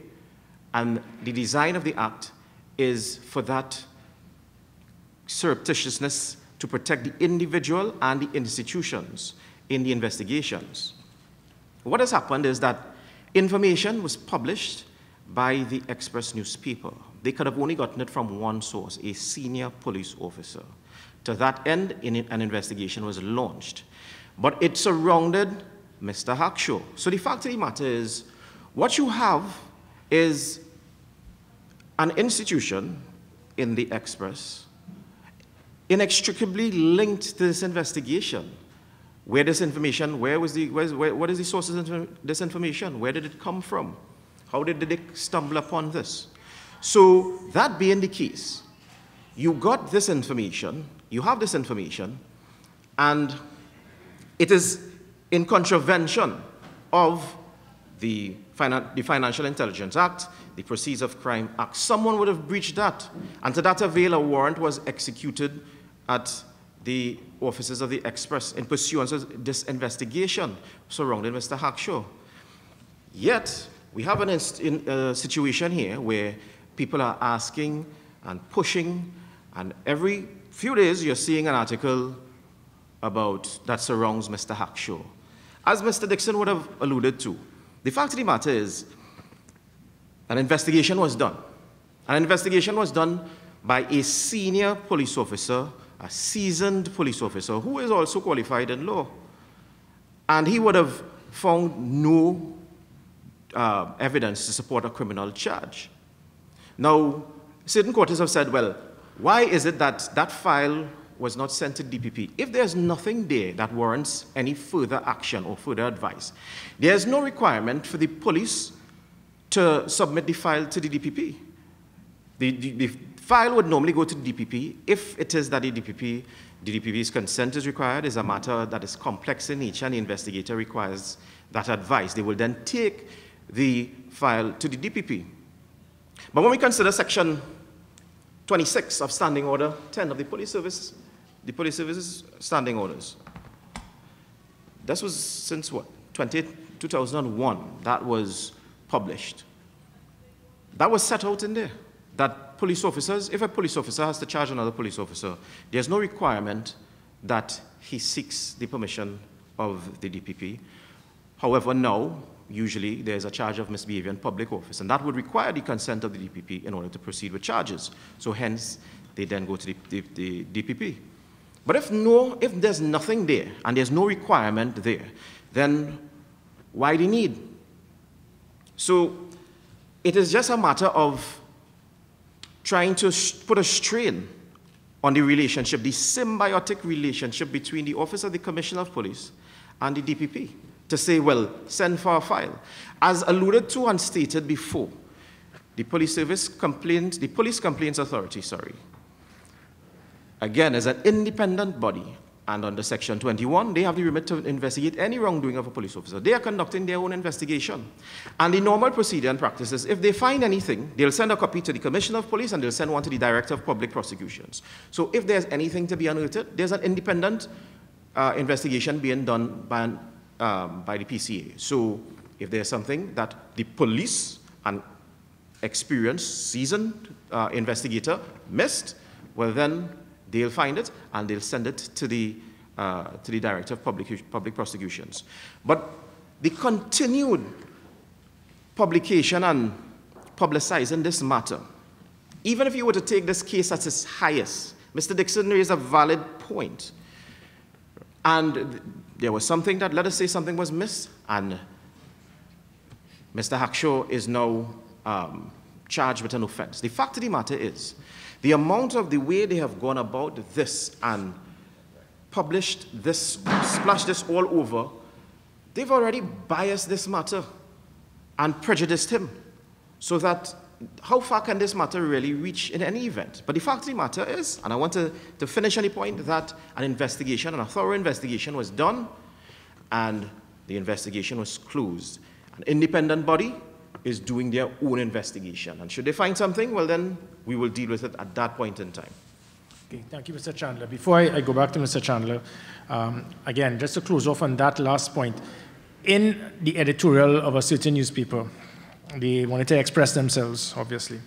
And the design of the act is for that surreptitiousness to protect the individual and the institutions in the investigations. What has happened is that information was published by the Express newspaper. They could have only gotten it from one source, a senior police officer. To that end, an investigation was launched. But it surrounded Mr. Hackshaw. So the fact of the matter is, what you have is an institution in the Express inextricably linked to this investigation. Where this information, what is the sources of this information? Where did it come from? How did they stumble upon this? So that being the case, you got this information, you have this information, and it is in contravention of the Financial Intelligence Act, the Proceeds of Crime Act. Someone would have breached that. And to that avail, a warrant was executed at the offices of the Express in pursuance of this investigation surrounding Mr. Hackshaw. Yet, we have a situation here where people are asking and pushing, and every few days you're seeing an article about that surrounds Mr. Hackshaw. As Mr. Dixon would have alluded to, the fact of the matter is an investigation was done. An investigation was done by a senior police officer, a seasoned police officer who is also qualified in law. And he would have found no evidence to support a criminal charge. Now, certain quarters have said, well, why is it that that file was not sent to DPP? If there's nothing there that warrants any further action or further advice, there's no requirement for the police to submit the file to the DPP. The file would normally go to the DPP. If it is that the DPP's consent is required, is a matter that is complex in nature and the investigator requires that advice, they will then take the file to the DPP. But when we consider Section 26 of Standing Order 10 of the Police Service's Standing Orders, this was since what? 2001 that was published. That was set out in there, that police officers, if a police officer has to charge another police officer, there's no requirement that he seeks the permission of the DPP. However, now, usually there's a charge of misbehavior in public office, and that would require the consent of the DPP in order to proceed with charges. So hence, they then go to the DPP. But if there's nothing there, and there's no requirement there, then why the need? So it is just a matter of trying to put a strain on the relationship, the symbiotic relationship between the Office of the Commissioner of Police and the DPP, to say, well, send for a file. As alluded to and stated before, the Police Complaints Authority, again, as an independent body, and under Section 21, they have the remit to investigate any wrongdoing of a police officer. They are conducting their own investigation. And the normal procedure and practice is, if they find anything, they'll send a copy to the Commissioner of Police and they'll send one to the Director of Public Prosecutions. So if there's anything to be unearthed, there's an independent investigation being done by the PCA. So if there's something that the police, an experienced, seasoned investigator missed, well then, they'll find it and they'll send it to the Director of Public Prosecutions. But the continued publication and publicizing this matter, even if you were to take this case at its highest, Mr. Dixon raised a valid point. And there was something that, let us say something was missed, and Mr. Hackshaw is now charged with an offense. The fact of the matter is, the amount of the way they have gone about this and published this, splashed this all over, they've already biased this matter and prejudiced him. So that, how far can this matter really reach in any event? But the fact of the matter is, and I want to finish on the point that an investigation, a thorough investigation was done, and the investigation was closed. An independent body is doing their own investigation. And should they find something, well then, we will deal with it at that point in time.
Okay, thank you, Mr. Chandler. Before I go back to Mr. Chandler, again, just to close off on that last point, in the editorial of a certain newspaper, they wanted to express themselves, obviously,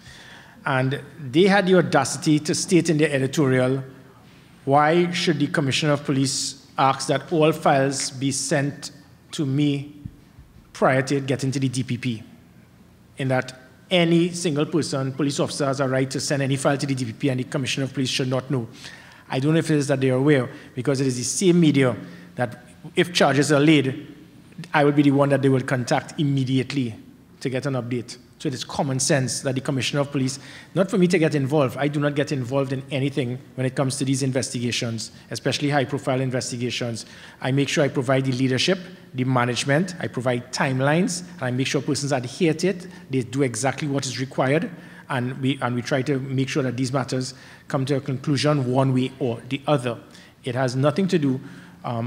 and they had the audacity to state in their editorial, why should the Commissioner of Police ask that all files be sent to me prior to it getting to the DPP? In that any single person, police officer, has a right to send any file to the DPP, and the Commissioner of Police should not know. I don't know if it is that they are aware, because it is the same media that if charges are laid, I will be the one that they will contact immediately to get an update. So it is common sense that the Commissioner of Police, not for me to get involved, I do not get involved in anything when it comes to these investigations, especially high-profile investigations. I make sure I provide the leadership, the management, I provide timelines, and I make sure persons adhere to it, they do exactly what is required, and we try to make sure that these matters come to a conclusion one way or the other. It has nothing to do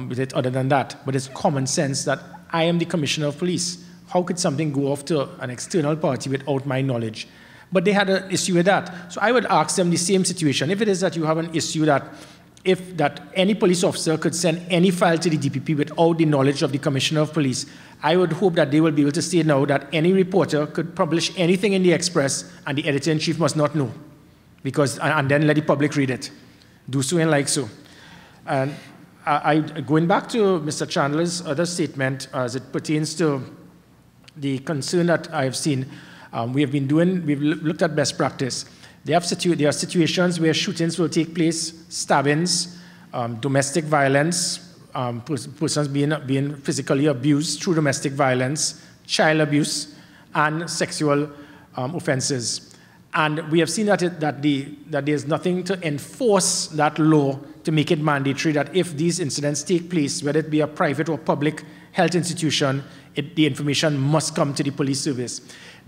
with it other than that. But it's common sense that I am the commissioner of police. How could something go off to an external party without my knowledge? But they had an issue with that. So I would ask them the same situation. If it is that you have an issue that any police officer could send any file to the DPP without the knowledge of the Commissioner of Police, I would hope that they will be able to say now that any reporter could publish anything in the Express and the editor-in-chief must not know, and then let the public read it. Do so and like so. And going back to Mr. Chandler's other statement as it pertains to the concern that I have seen, we've looked at best practice. There are situations where shootings will take place, stabbings, domestic violence, persons being physically abused through domestic violence, child abuse, and sexual offenses. And we have seen that there's nothing to enforce that law to make it mandatory that if these incidents take place, whether it be a private or public health institution, the information must come to the police service.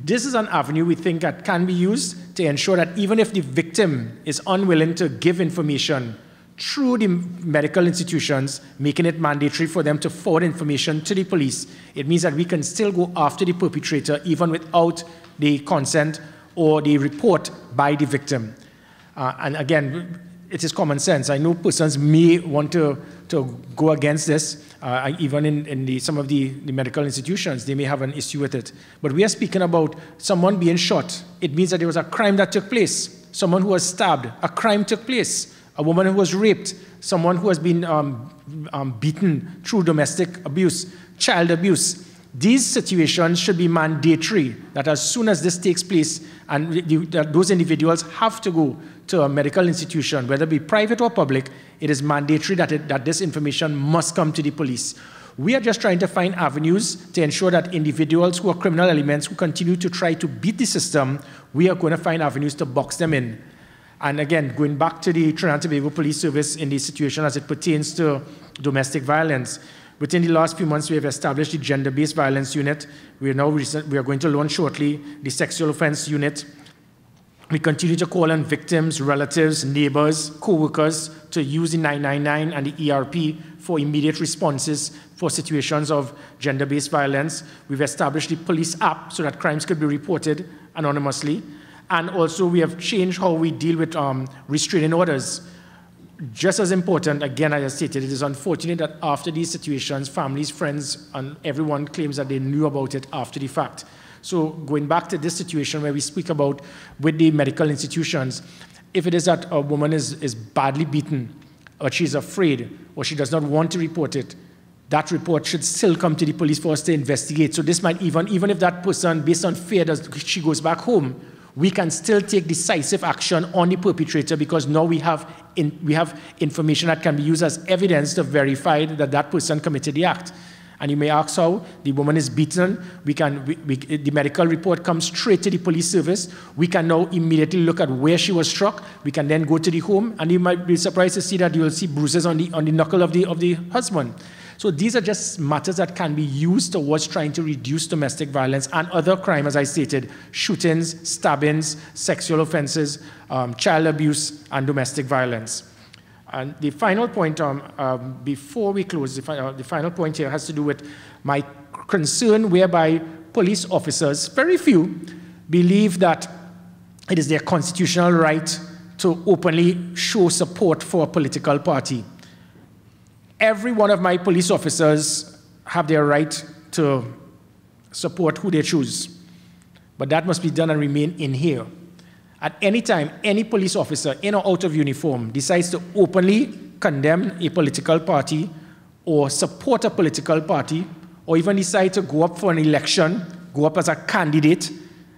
This is an avenue we think that can be used to ensure that even if the victim is unwilling to give information through the medical institutions, making it mandatory for them to forward information to the police, it means that we can still go after the perpetrator even without the consent or the report by the victim. And again, it is common sense. I know persons may want to go against this, even in some of the medical institutions, they may have an issue with it. But we are speaking about someone being shot. It means that there was a crime that took place. Someone who was stabbed, a crime took place. A woman who was raped, someone who has been beaten through domestic abuse, child abuse. These situations should be mandatory, that as soon as this takes place, and those individuals have to go to a medical institution, whether it be private or public, it is mandatory that this information must come to the police. We are just trying to find avenues to ensure that individuals who are criminal elements who continue to try to beat the system, we are going to find avenues to box them in. And again, going back to the Trinidad and Tobago Police Service in the situation as it pertains to domestic violence, within the last few months, we have established the gender-based violence unit. We are going to launch shortly the sexual offense unit. We continue to call on victims, relatives, neighbors, co-workers to use the 999 and the ERP for immediate responses for situations of gender-based violence. We've established the police app so that crimes could be reported anonymously. And also, we have changed how we deal with restraining orders. Just as important, again, as I stated, it is unfortunate that after these situations, families, friends, and everyone claims that they knew about it after the fact. So going back to this situation where we speak about with the medical institutions, if it is that a woman is badly beaten, or she's afraid, or she does not want to report it, that report should still come to the police for us to investigate. So this might even if that person, based on fear, she goes back home, we can still take decisive action on the perpetrator because now we have information that can be used as evidence to verify that that person committed the act. And you may ask how the woman is beaten. The medical report comes straight to the police service. We can now immediately look at where she was struck. We can then go to the home, and you might be surprised to see that you will see bruises on the knuckle of the husband. So these are just matters that can be used towards trying to reduce domestic violence and other crime, as I stated, shootings, stabbings, sexual offenses, child abuse, and domestic violence. And the final point, before we close, the final point here has to do with my concern whereby police officers, very few, believe that it is their constitutional right to openly show support for a political party. Every one of my police officers have their right to support who they choose. But that must be done and remain in here. At any time, any police officer in or out of uniform decides to openly condemn a political party or support a political party or even decide to go up for an election, go up as a candidate,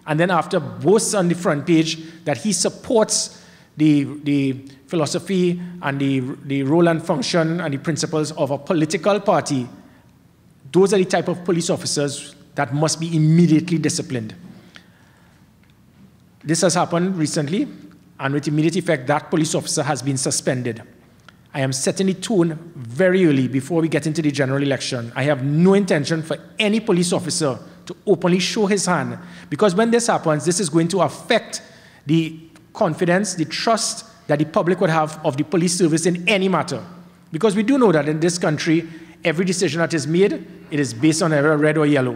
and then after boasts on the front page that he supports the philosophy and the role and function and the principles of a political party, those are the type of police officers that must be immediately disciplined. This has happened recently, and with immediate effect, that police officer has been suspended. I am setting the tone very early before we get into the general election. I have no intention for any police officer to openly show his hand, because when this happens, this is going to affect the confidence, the trust that the public would have of the police service in any matter. Because we do know that in this country, every decision that is made, it is based on either red or yellow.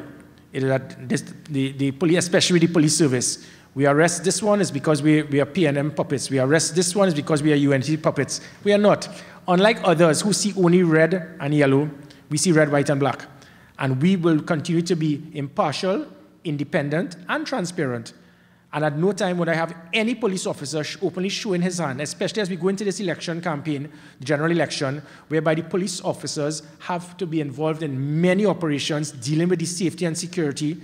It is that the police, especially the police service, we arrest this one is because we are PNM puppets. We arrest this one is because we are UNT puppets. We are not. Unlike others who see only red and yellow, we see red, white, and black. And we will continue to be impartial, independent, and transparent. And at no time would I have any police officer openly showing his hand, especially as we go into this election campaign, the general election, whereby the police officers have to be involved in many operations dealing with the safety and security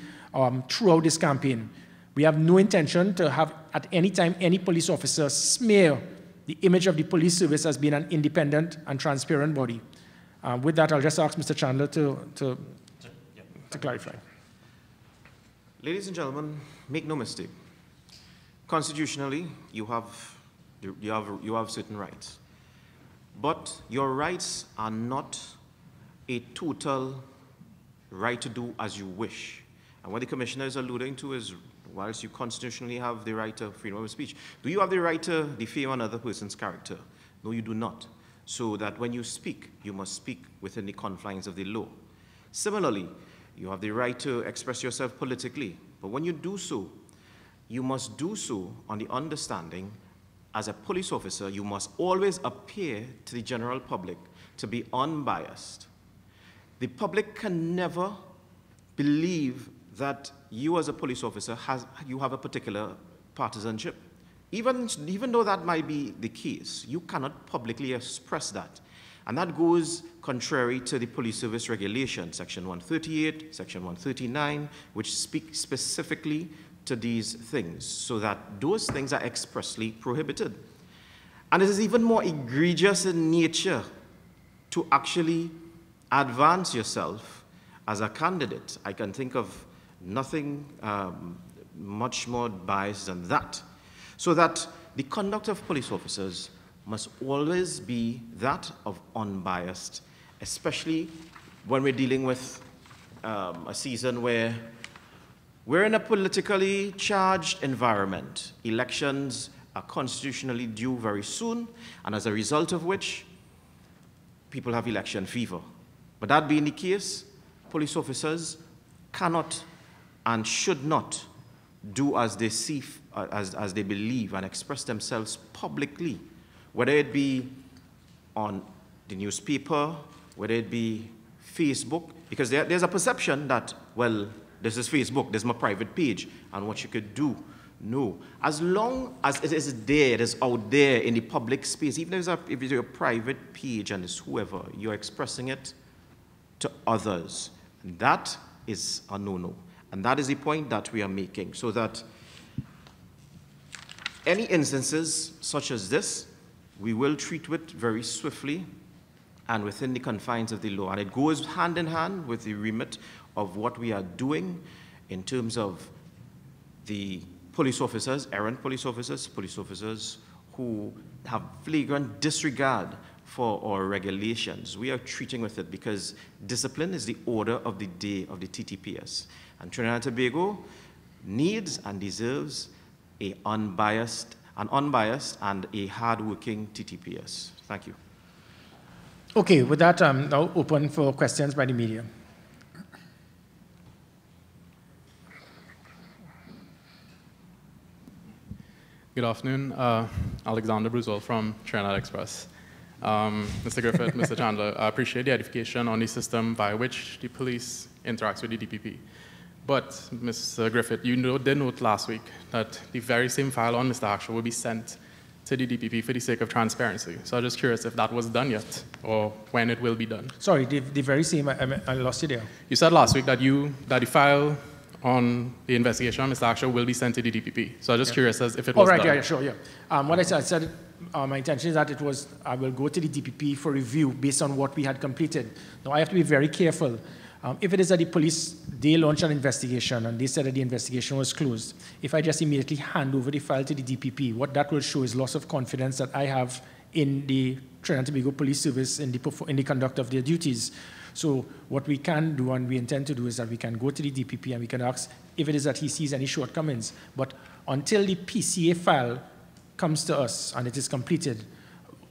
throughout this campaign. We have no intention to have, at any time, any police officer smear the image of the police service as being an independent and transparent body. With that, I'll just ask Mr. Chandler to clarify.
Ladies and gentlemen, make no mistake. Constitutionally, you have certain rights. But your rights are not a total right to do as you wish. And what the commissioner is alluding to is, whilst you constitutionally have the right to freedom of speech, do you have the right to defame another person's character? No, you do not. So that when you speak, you must speak within the confines of the law. Similarly, you have the right to express yourself politically. But when you do so, you must do so on the understanding, as a police officer, you must always appear to the general public to be unbiased. The public can never believe that you as a police officer you have a particular partisanship. Even though that might be the case, you cannot publicly express that. And that goes contrary to the police service regulation, Section 138, Section 139, which speak specifically to these things, so that those things are expressly prohibited. And it is even more egregious in nature to actually advance yourself as a candidate. I can think of nothing much more biased than that. So that the conduct of police officers must always be that of unbiased, especially when we're dealing with a season where we're in a politically charged environment. Elections are constitutionally due very soon, and as a result of which, people have election fever. But that being the case, police officers cannot and should not do as they see, as they believe, and express themselves publicly, whether it be on the newspaper, whether it be Facebook, because there's a perception that, well, this is Facebook, this is my private page, and what you could do. No. As long as it is there, it is out there in the public space, even if it's your private page and it's whoever, you're expressing it to others. That is a no-no. And that is the point that we are making, so that any instances such as this, we will treat it very swiftly and within the confines of the law. And it goes hand in hand with the remit of what we are doing in terms of the police officers, errant police officers who have flagrant disregard for our regulations. We are treating with it because discipline is the order of the day of the TTPS. And Trinidad and Tobago needs and deserves an unbiased and a hard-working TTPS. Thank you.
Okay, with that, I'm now open for questions by the media.
Good afternoon. Alexander Bruzol from Trinidad Express. Mr. Griffith, Mr. Chandler, I appreciate the edification on the system by which the police interacts with the DPP. But, Mr. Griffith, you did note last week that the very same file on Mr. Hackshaw will be sent to the DPP for the sake of transparency. So I'm just curious if that was done yet, or when it will be done.
Sorry, the very same, I lost you there.
You said last week that the file on the investigation on Mr. Hackshaw will be sent to the DPP. So I'm just curious as if it was done.
Right, yeah, sure, yeah. What I said my intention is that I will go to the DPP for review based on what we had completed. Now, I have to be very careful. If it is that the police, they launched an investigation and they said that the investigation was closed, if I just immediately hand over the file to the DPP, what that will show is loss of confidence that I have in the Trinidad and Tobago Police Service in the conduct of their duties. So what we can do and we intend to do is that we can go to the DPP and we can ask if it is that he sees any shortcomings. But until the PCA file comes to us and it is completed,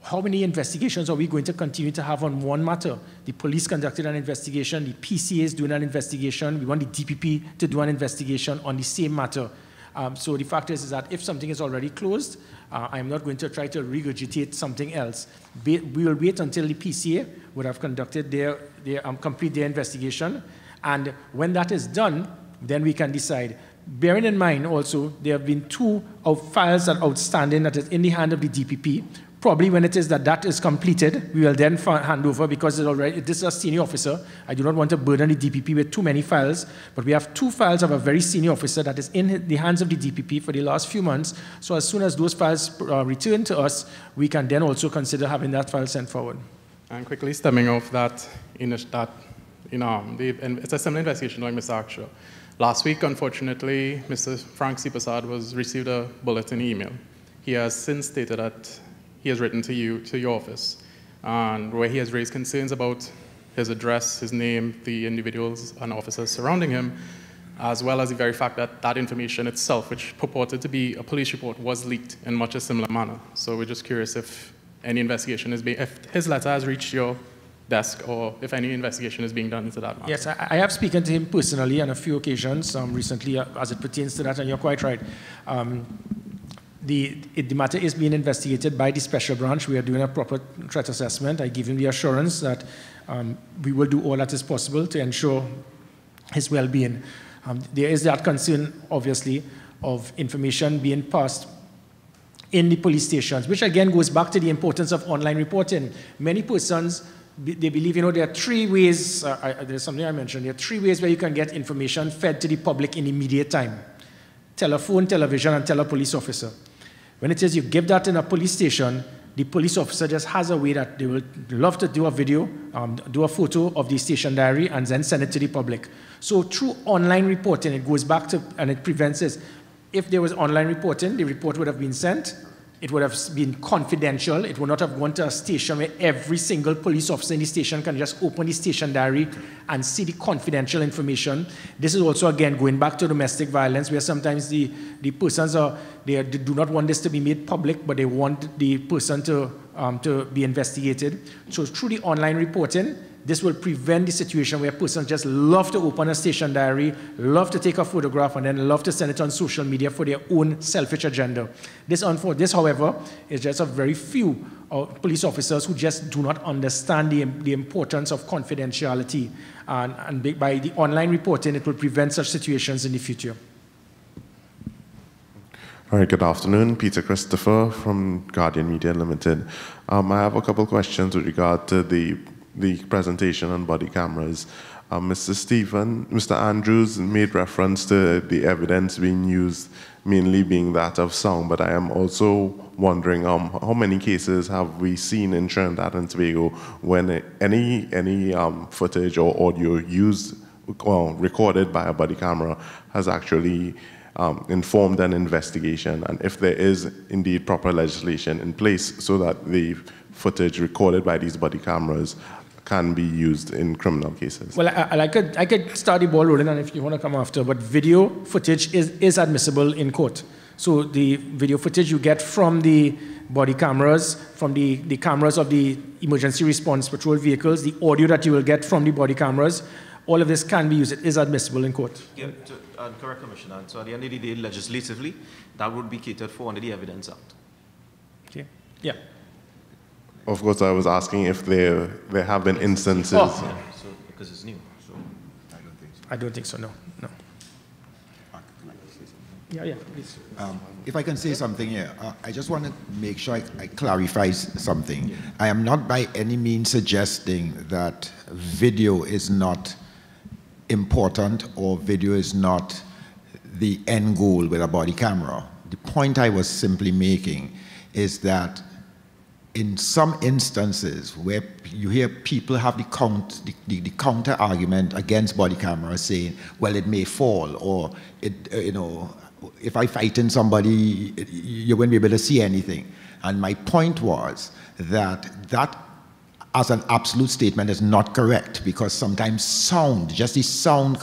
how many investigations are we going to continue to have on one matter? The police conducted an investigation, the PCA is doing an investigation, we want the DPP to do an investigation on the same matter. So the fact is that if something is already closed, I'm not going to try to regurgitate something else. We will wait until the PCA would have conducted complete their investigation, and when that is done, then we can decide. Bearing in mind also, there have been 2 files that are outstanding that is in the hand of the DPP. Probably when it is that is completed, we will then hand over, because this is a senior officer. I do not want to burden the DPP with too many files, but we have 2 files of a very senior officer that is in the hands of the DPP for the last few months. So as soon as those files return to us, we can then also consider having that file sent forward.
And quickly stemming off that, it's a similar investigation like Mr. Akshay. Last week, unfortunately, Mr. Frank C. Prasad received a bulletin email. He has since stated that he has written to your office, and where he has raised concerns about his address, his name, the individuals and officers surrounding him, as well as the very fact that that information itself, which purported to be a police report, was leaked in much a similar manner. So we're just curious if any investigation if his letter has reached your desk, or if any investigation is being done into that matter.
Yes, I have spoken to him personally on a few occasions recently as it pertains to that, and you're quite right. The matter is being investigated by the special branch. We are doing a proper threat assessment. I give him the assurance that we will do all that is possible to ensure his well-being. There is that concern, obviously, of information being passed in the police stations, which again goes back to the importance of online reporting. Many persons, they believe, there are 3 ways, there's something I mentioned, there are 3 ways where you can get information fed to the public in immediate time: telephone, television, and tell a police officer. When it is you give that in a police station, the police officer just has a way that they will love to do a video, do a photo of the station diary, and then send it to the public. So through online reporting, it goes back to, and it prevents this. If there was online reporting, the report would have been sent. It would have been confidential. It would not have gone to a station where every single police officer in the station can just open the station diary and see the confidential information. This is also, again, going back to domestic violence, where sometimes the persons they do not want this to be made public, but they want the person to be investigated. So through the online reporting, this will prevent the situation where persons just love to open a station diary, love to take a photograph, and then love to send it on social media for their own selfish agenda. This, however, is just a very few police officers who just do not understand the importance of confidentiality. And by the online reporting, it will prevent such situations in the future.
All right, good afternoon. Peter Christopher from Guardian Media Limited. I have a couple questions with regard to the presentation on body cameras. Mr. Andrews made reference to the evidence being used mainly being that of sound, but I am also wondering how many cases have we seen in Trinidad and Tobago when any footage or audio used, recorded by a body camera has actually informed an investigation, and if there is indeed proper legislation in place so that the footage recorded by these body cameras can be used in criminal cases.
Well, I could start the ball rolling, and if you want to come after, but video footage is admissible in court. So the video footage you get from the body cameras, from the cameras of the emergency response patrol vehicles, the audio that you will get from the body cameras, all of this can be used. It is admissible in court.
Yeah, correct, Commissioner. So at the end of the day, legislatively, that would be catered for under the Evidence Act.
Okay. Yeah.
Of course, I was asking if there have been instances.
Oh. Yeah, so, because it's new. So.
I don't think so, no. Yeah, please.
If I can say something here, I just want to make sure I clarify something. Yeah. I am not by any means suggesting that video is not important or video is not the end goal with a body camera. The point I was simply making is that in some instances where you hear people have the counter argument against body cameras saying, well, it may fall, or if I frighten somebody, you won't be able to see anything. And my point was that as an absolute statement is not correct, because sometimes sound, just the sound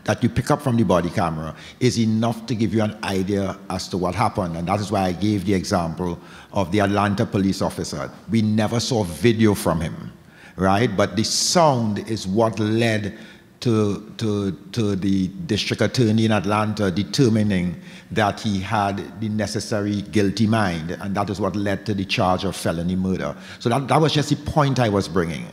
that you pick up from the body camera is enough to give you an idea as to what happened. And that is why I gave the example of the Atlanta police officer. We never saw video from him, right? But the sound is what led to the district attorney in Atlanta determining that he had the necessary guilty mind, and that is what led to the charge of felony murder. So that was just the point I was bringing.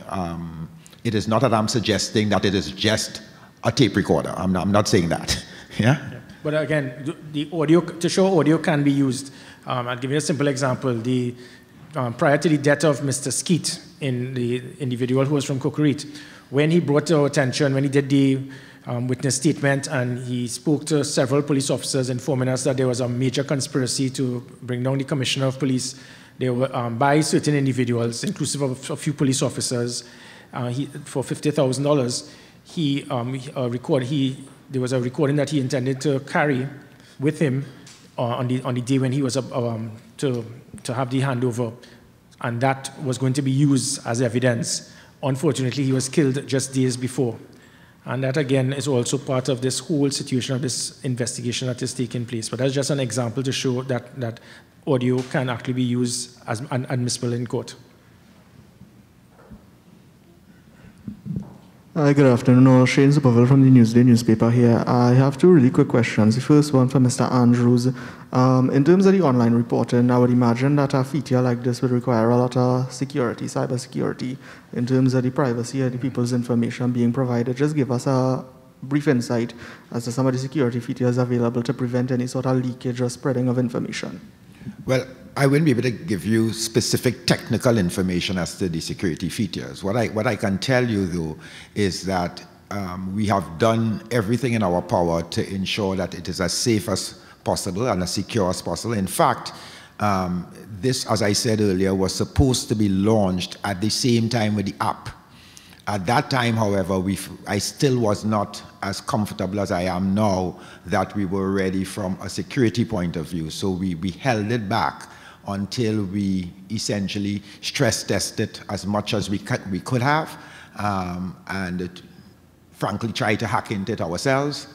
It is not that I'm suggesting that it is just a tape recorder. I'm not saying that. Yeah?
But again, the audio, to show audio can be used. I'll give you a simple example. Prior to the death of Mr. Skeet, the individual who was from Cocorite, when he brought to our attention, when he did the witness statement, and he spoke to several police officers informing us that there was a major conspiracy to bring down the commissioner of police, by certain individuals, inclusive of a few police officers, for $50,000. There was a recording that he intended to carry with him on the day when he was to have the handover, and that was going to be used as evidence. Unfortunately, he was killed just days before. And that, again, is also part of this whole situation of this investigation that is taking place. But that's just an example to show that audio can actually be used as admissible in court.
Hi, good afternoon. Shane Superville from the Newsday newspaper here. I have two really quick questions. The first one for Mr. Andrews. In terms of the online reporting, I would imagine that a feature like this would require a lot of security, cyber security, in terms of the privacy of the people's information being provided. Just give us a brief insight as to some of the security features available to prevent any sort of leakage or spreading of information.
Well, I wouldn't be able to give you specific technical information as to the security features. What I can tell you, though, is that we have done everything in our power to ensure that it is as safe as possible and as secure as possible. In fact, this, as I said earlier, was supposed to be launched at the same time with the app. At that time, however, I still was not as comfortable as I am now that we were ready from a security point of view. So we held it back until we essentially stress tested as much as we could have, and frankly tried to hack into it ourselves,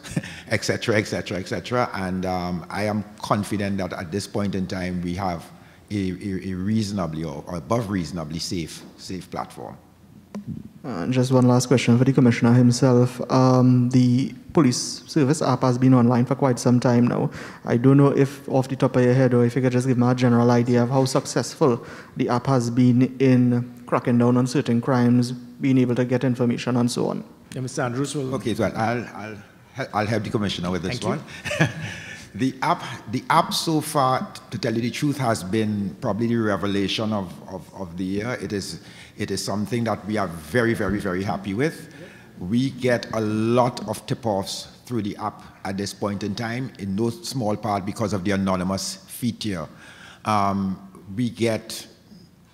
et cetera, et cetera, et cetera. And I am confident that at this point in time we have a reasonably or above reasonably safe platform.
Just one last question for the Commissioner himself. The police service app has been online for quite some time now. I don't know if off the top of your head or if you could just give me a general idea of how successful the app has been in cracking down on certain crimes, being able to get information and so on.
Yeah, Mr. Andrews will...
Okay, so I'll help the Commissioner with this one. The app so far, to tell you the truth, has been probably the revelation of the year. It is something that we are very, very, very happy with. We get a lot of tip-offs through the app at this point in time, in no small part because of the anonymous feature. We get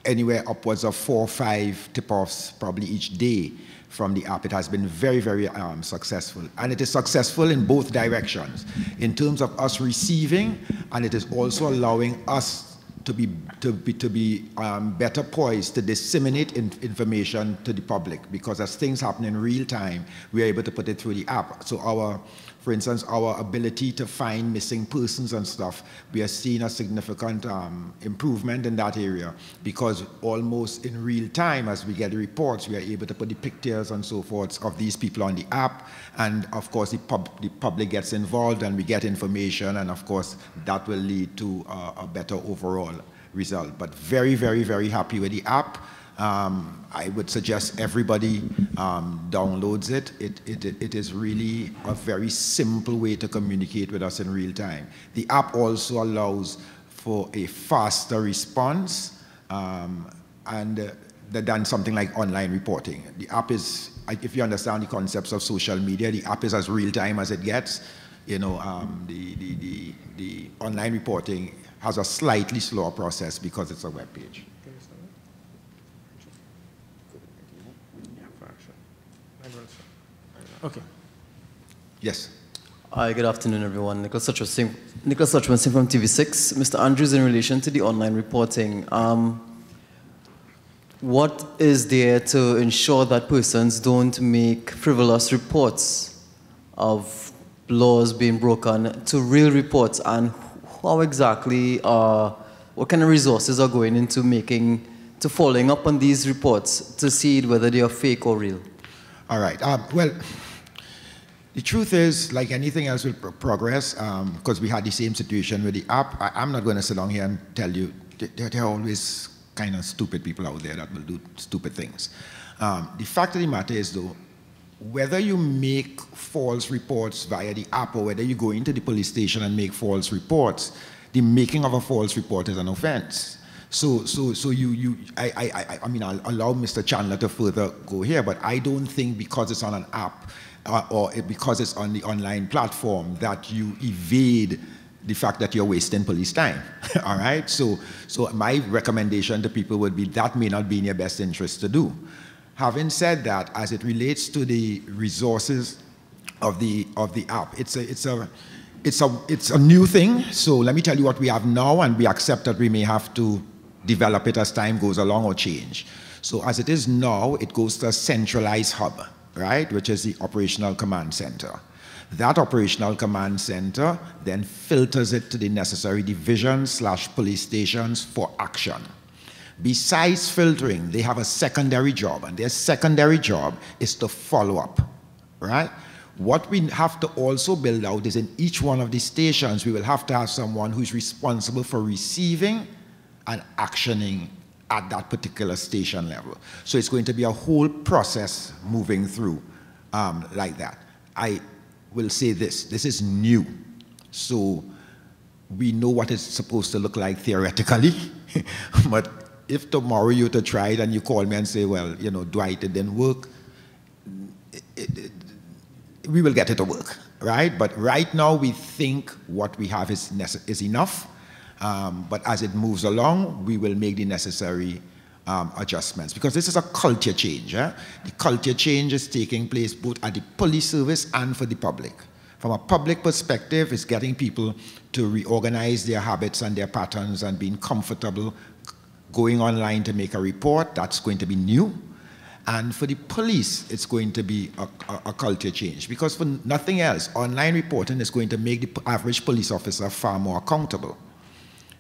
anywhere upwards of 4 or 5 tip-offs probably each day from the app. It has been very, very successful. And it is successful in both directions, in terms of us receiving, and it is also allowing us to be better poised to disseminate information to the public, because as things happen in real time, we are able to put it through the app. So for instance, our ability to find missing persons and stuff, we are seeing a significant improvement in that area, because almost in real time, as we get the reports, we are able to put the pictures and so forth of these people on the app, and of course the public gets involved and we get information, and of course that will lead to a better overall result. But very, very, very happy with the app. I would suggest everybody downloads it. It is really a very simple way to communicate with us in real time. The app also allows for a faster response than something like online reporting. The app is, if you understand the concepts of social media, the app is as real time as it gets. You know, the online reporting has a slightly slower process because it's a web page.
Okay.
Yes.
Hi, good afternoon, everyone. Nicholas Suchman from TV6. Mr. Andrews, in relation to the online reporting, what is there to ensure that persons don't make frivolous reports of laws being broken to real reports, and how exactly, what kind of resources are going into following up on these reports to see whether they are fake or real?
All right. Well, the truth is, like anything else with progress, because we had the same situation with the app, I'm not going to sit down here and tell you there are always kind of stupid people out there that will do stupid things. The fact of the matter is, though, whether you make false reports via the app or whether you go into the police station and make false reports, the making of a false report is an offense. I mean, I'll allow Mr. Chandler to further go here, but I don't think because it's on an app or because it's on the online platform that you evade the fact that you're wasting police time. All right? So my recommendation to people would be that may not be in your best interest to do. Having said that, as it relates to the resources of the app, it's a new thing. So let me tell you what we have now, and we accept that we may have to develop it as time goes along or change. So as it is now, it goes to a centralized hub, right, which is the operational command center. That operational command center then filters it to the necessary divisions/police stations for action. Besides filtering, they have a secondary job, and their secondary job is to follow up, right? What we have to also build out is in each one of the stations, we will have to have someone who's responsible for receiving and actioning at that particular station level. So it's going to be a whole process moving through like that. I will say this is new. So we know what it's supposed to look like theoretically, but if tomorrow you were to try it and you call me and say, well, you know, Dwight, it didn't work, we will get it to work, right? But right now we think what we have is enough. But as it moves along, we will make the necessary adjustments, because this is a culture change. The culture change is taking place both at the police service and for the public. From a public perspective, it's getting people to reorganize their habits and their patterns and being comfortable going online to make a report. That's going to be new. And for the police, it's going to be a culture change, because for nothing else, online reporting is going to make the average police officer far more accountable.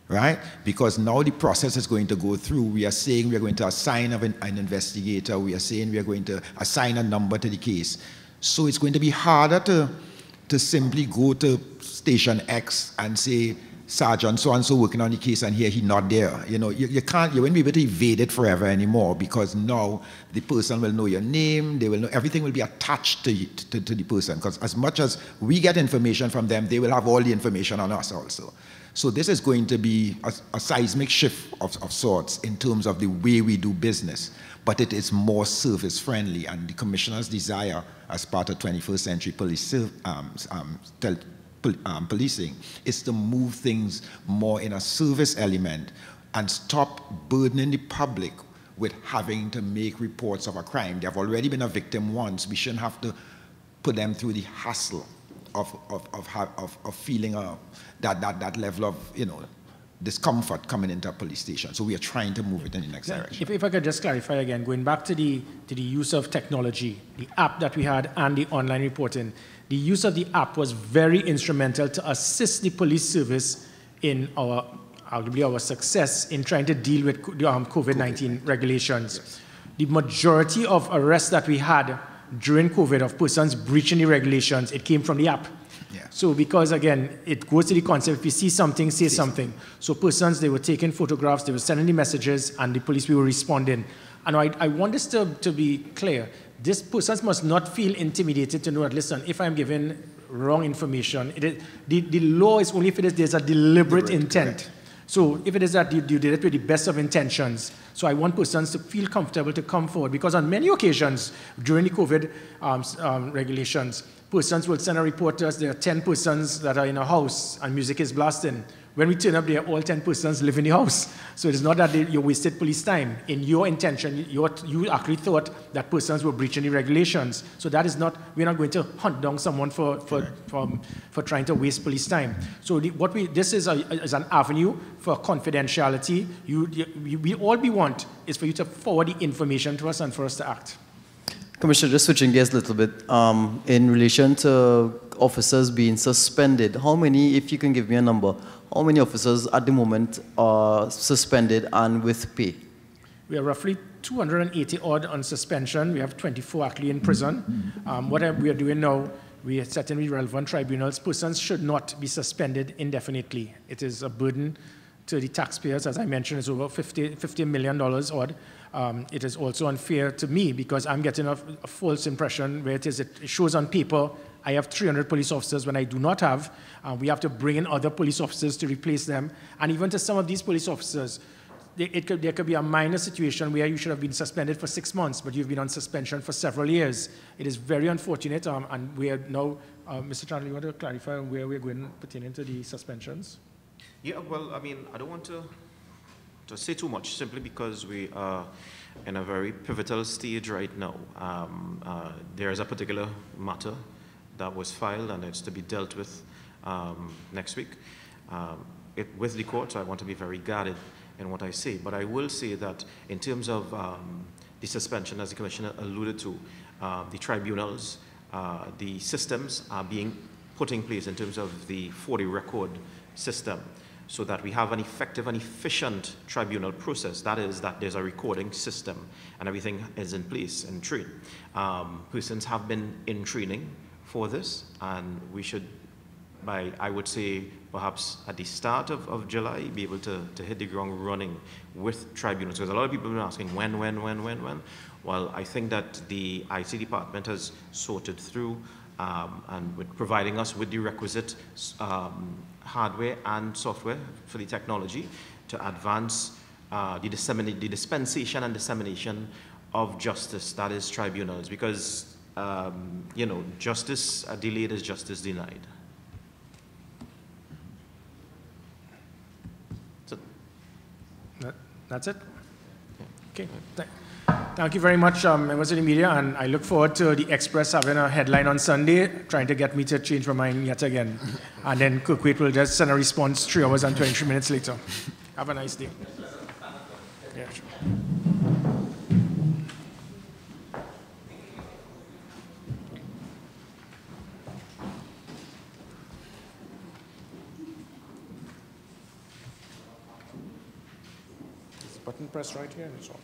Right? Because now the process is going to go through. We are saying we are going to assign an investigator. We are saying we are going to assign a number to the case. So it's going to be harder to simply go to station X and say, Sergeant so-and-so working on the case, and here he's not there. You know, you won't be able to evade it forever anymore, because now the person will know your name, they will know, everything will be attached to the person, because as much as we get information from them, they will have all the information on us also. So this is going to be a seismic shift of sorts in terms of the way we do business, but it is more service friendly, and the Commissioner's desire as part of 21st century policing is to move things more in a service element and stop burdening the public with having to make reports of a crime. They have already been a victim once. We shouldn't have to put them through the hassle of feeling that level of, you know, discomfort coming into a police station. So we are trying to move it in the next direction.
If I could just clarify again, going back to the use of technology, the app that we had and the online reporting, the use of the app was very instrumental to assist the police service in arguably our success in trying to deal with COVID-19 regulations. Yes. The majority of arrests that we had during COVID of persons breaching the regulations, it came from the app.
Yeah.
So because, again, it goes to the concept, if you see something, say something. So persons, they were taking photographs, they were sending the messages, and the police were responding. And I want this to be clear. These persons must not feel intimidated to know that, listen, if I'm given wrong information, the law is only if there's a deliberate intent. Correct. So if it is that you did it with the best of intentions, so I want persons to feel comfortable to come forward, because on many occasions during the COVID regulations, persons will send a report to us, there are 10 persons that are in a house and music is blasting. When we turn up there, all 10 persons live in the house. So it's not that you wasted police time. In your intention, you actually thought that persons were breaching the regulations. So that is not, we're not going to hunt down someone for trying to waste police time. So this is an avenue for confidentiality. All we want is for you to forward the information to us and for us to act.
Commissioner, just switching gears a little bit, in relation to officers being suspended, how many, if you can give me a number, how many officers at the moment are suspended and with pay?
We are roughly 280 odd on suspension. We have 24 actually in prison. What we are doing now, we are setting the relevant tribunals. Persons should not be suspended indefinitely. It is a burden to the taxpayers. As I mentioned, it's over $50 million odd. It is also unfair to me because I'm getting a false impression where it shows on paper I have 300 police officers when I do not have. We have to bring in other police officers to replace them. And even to some of these police officers, there could be a minor situation where you should have been suspended for 6 months, but you've been on suspension for several years. It is very unfortunate, and we are now, Mr. Chandler, you want to clarify where we're going pertaining to the suspensions?
Yeah, well, I mean, I don't want to say too much, simply because we are in a very pivotal stage right now. There is a particular matter that was filed, and it's to be dealt with next week. With the court, so I want to be very guarded in what I say. But I will say that in terms of the suspension, as the Commissioner alluded to, the tribunals, the systems are being put in place in terms of the 40 record system, so that we have an effective and efficient tribunal process. That is, that there's a recording system and everything is in place and trained. Persons have been in training for this, and we should, I would say, perhaps at the start of July, be able to hit the ground running with tribunals. Because a lot of people have been asking when. Well, I think that the IT department has sorted through and with providing us with the requisite hardware and software for the technology to advance the dispensation and dissemination of justice, that is tribunals, because you know, justice delayed is justice denied. So
that's it? Okay. Thank you very much, members of the media, and I look forward to the Express having a headline on Sunday trying to get me to change my mind yet again. And then Kirkwaite will just send a response 3 hours and 23 minutes later. Have a nice day. Yeah, sure. Button press right here and so on.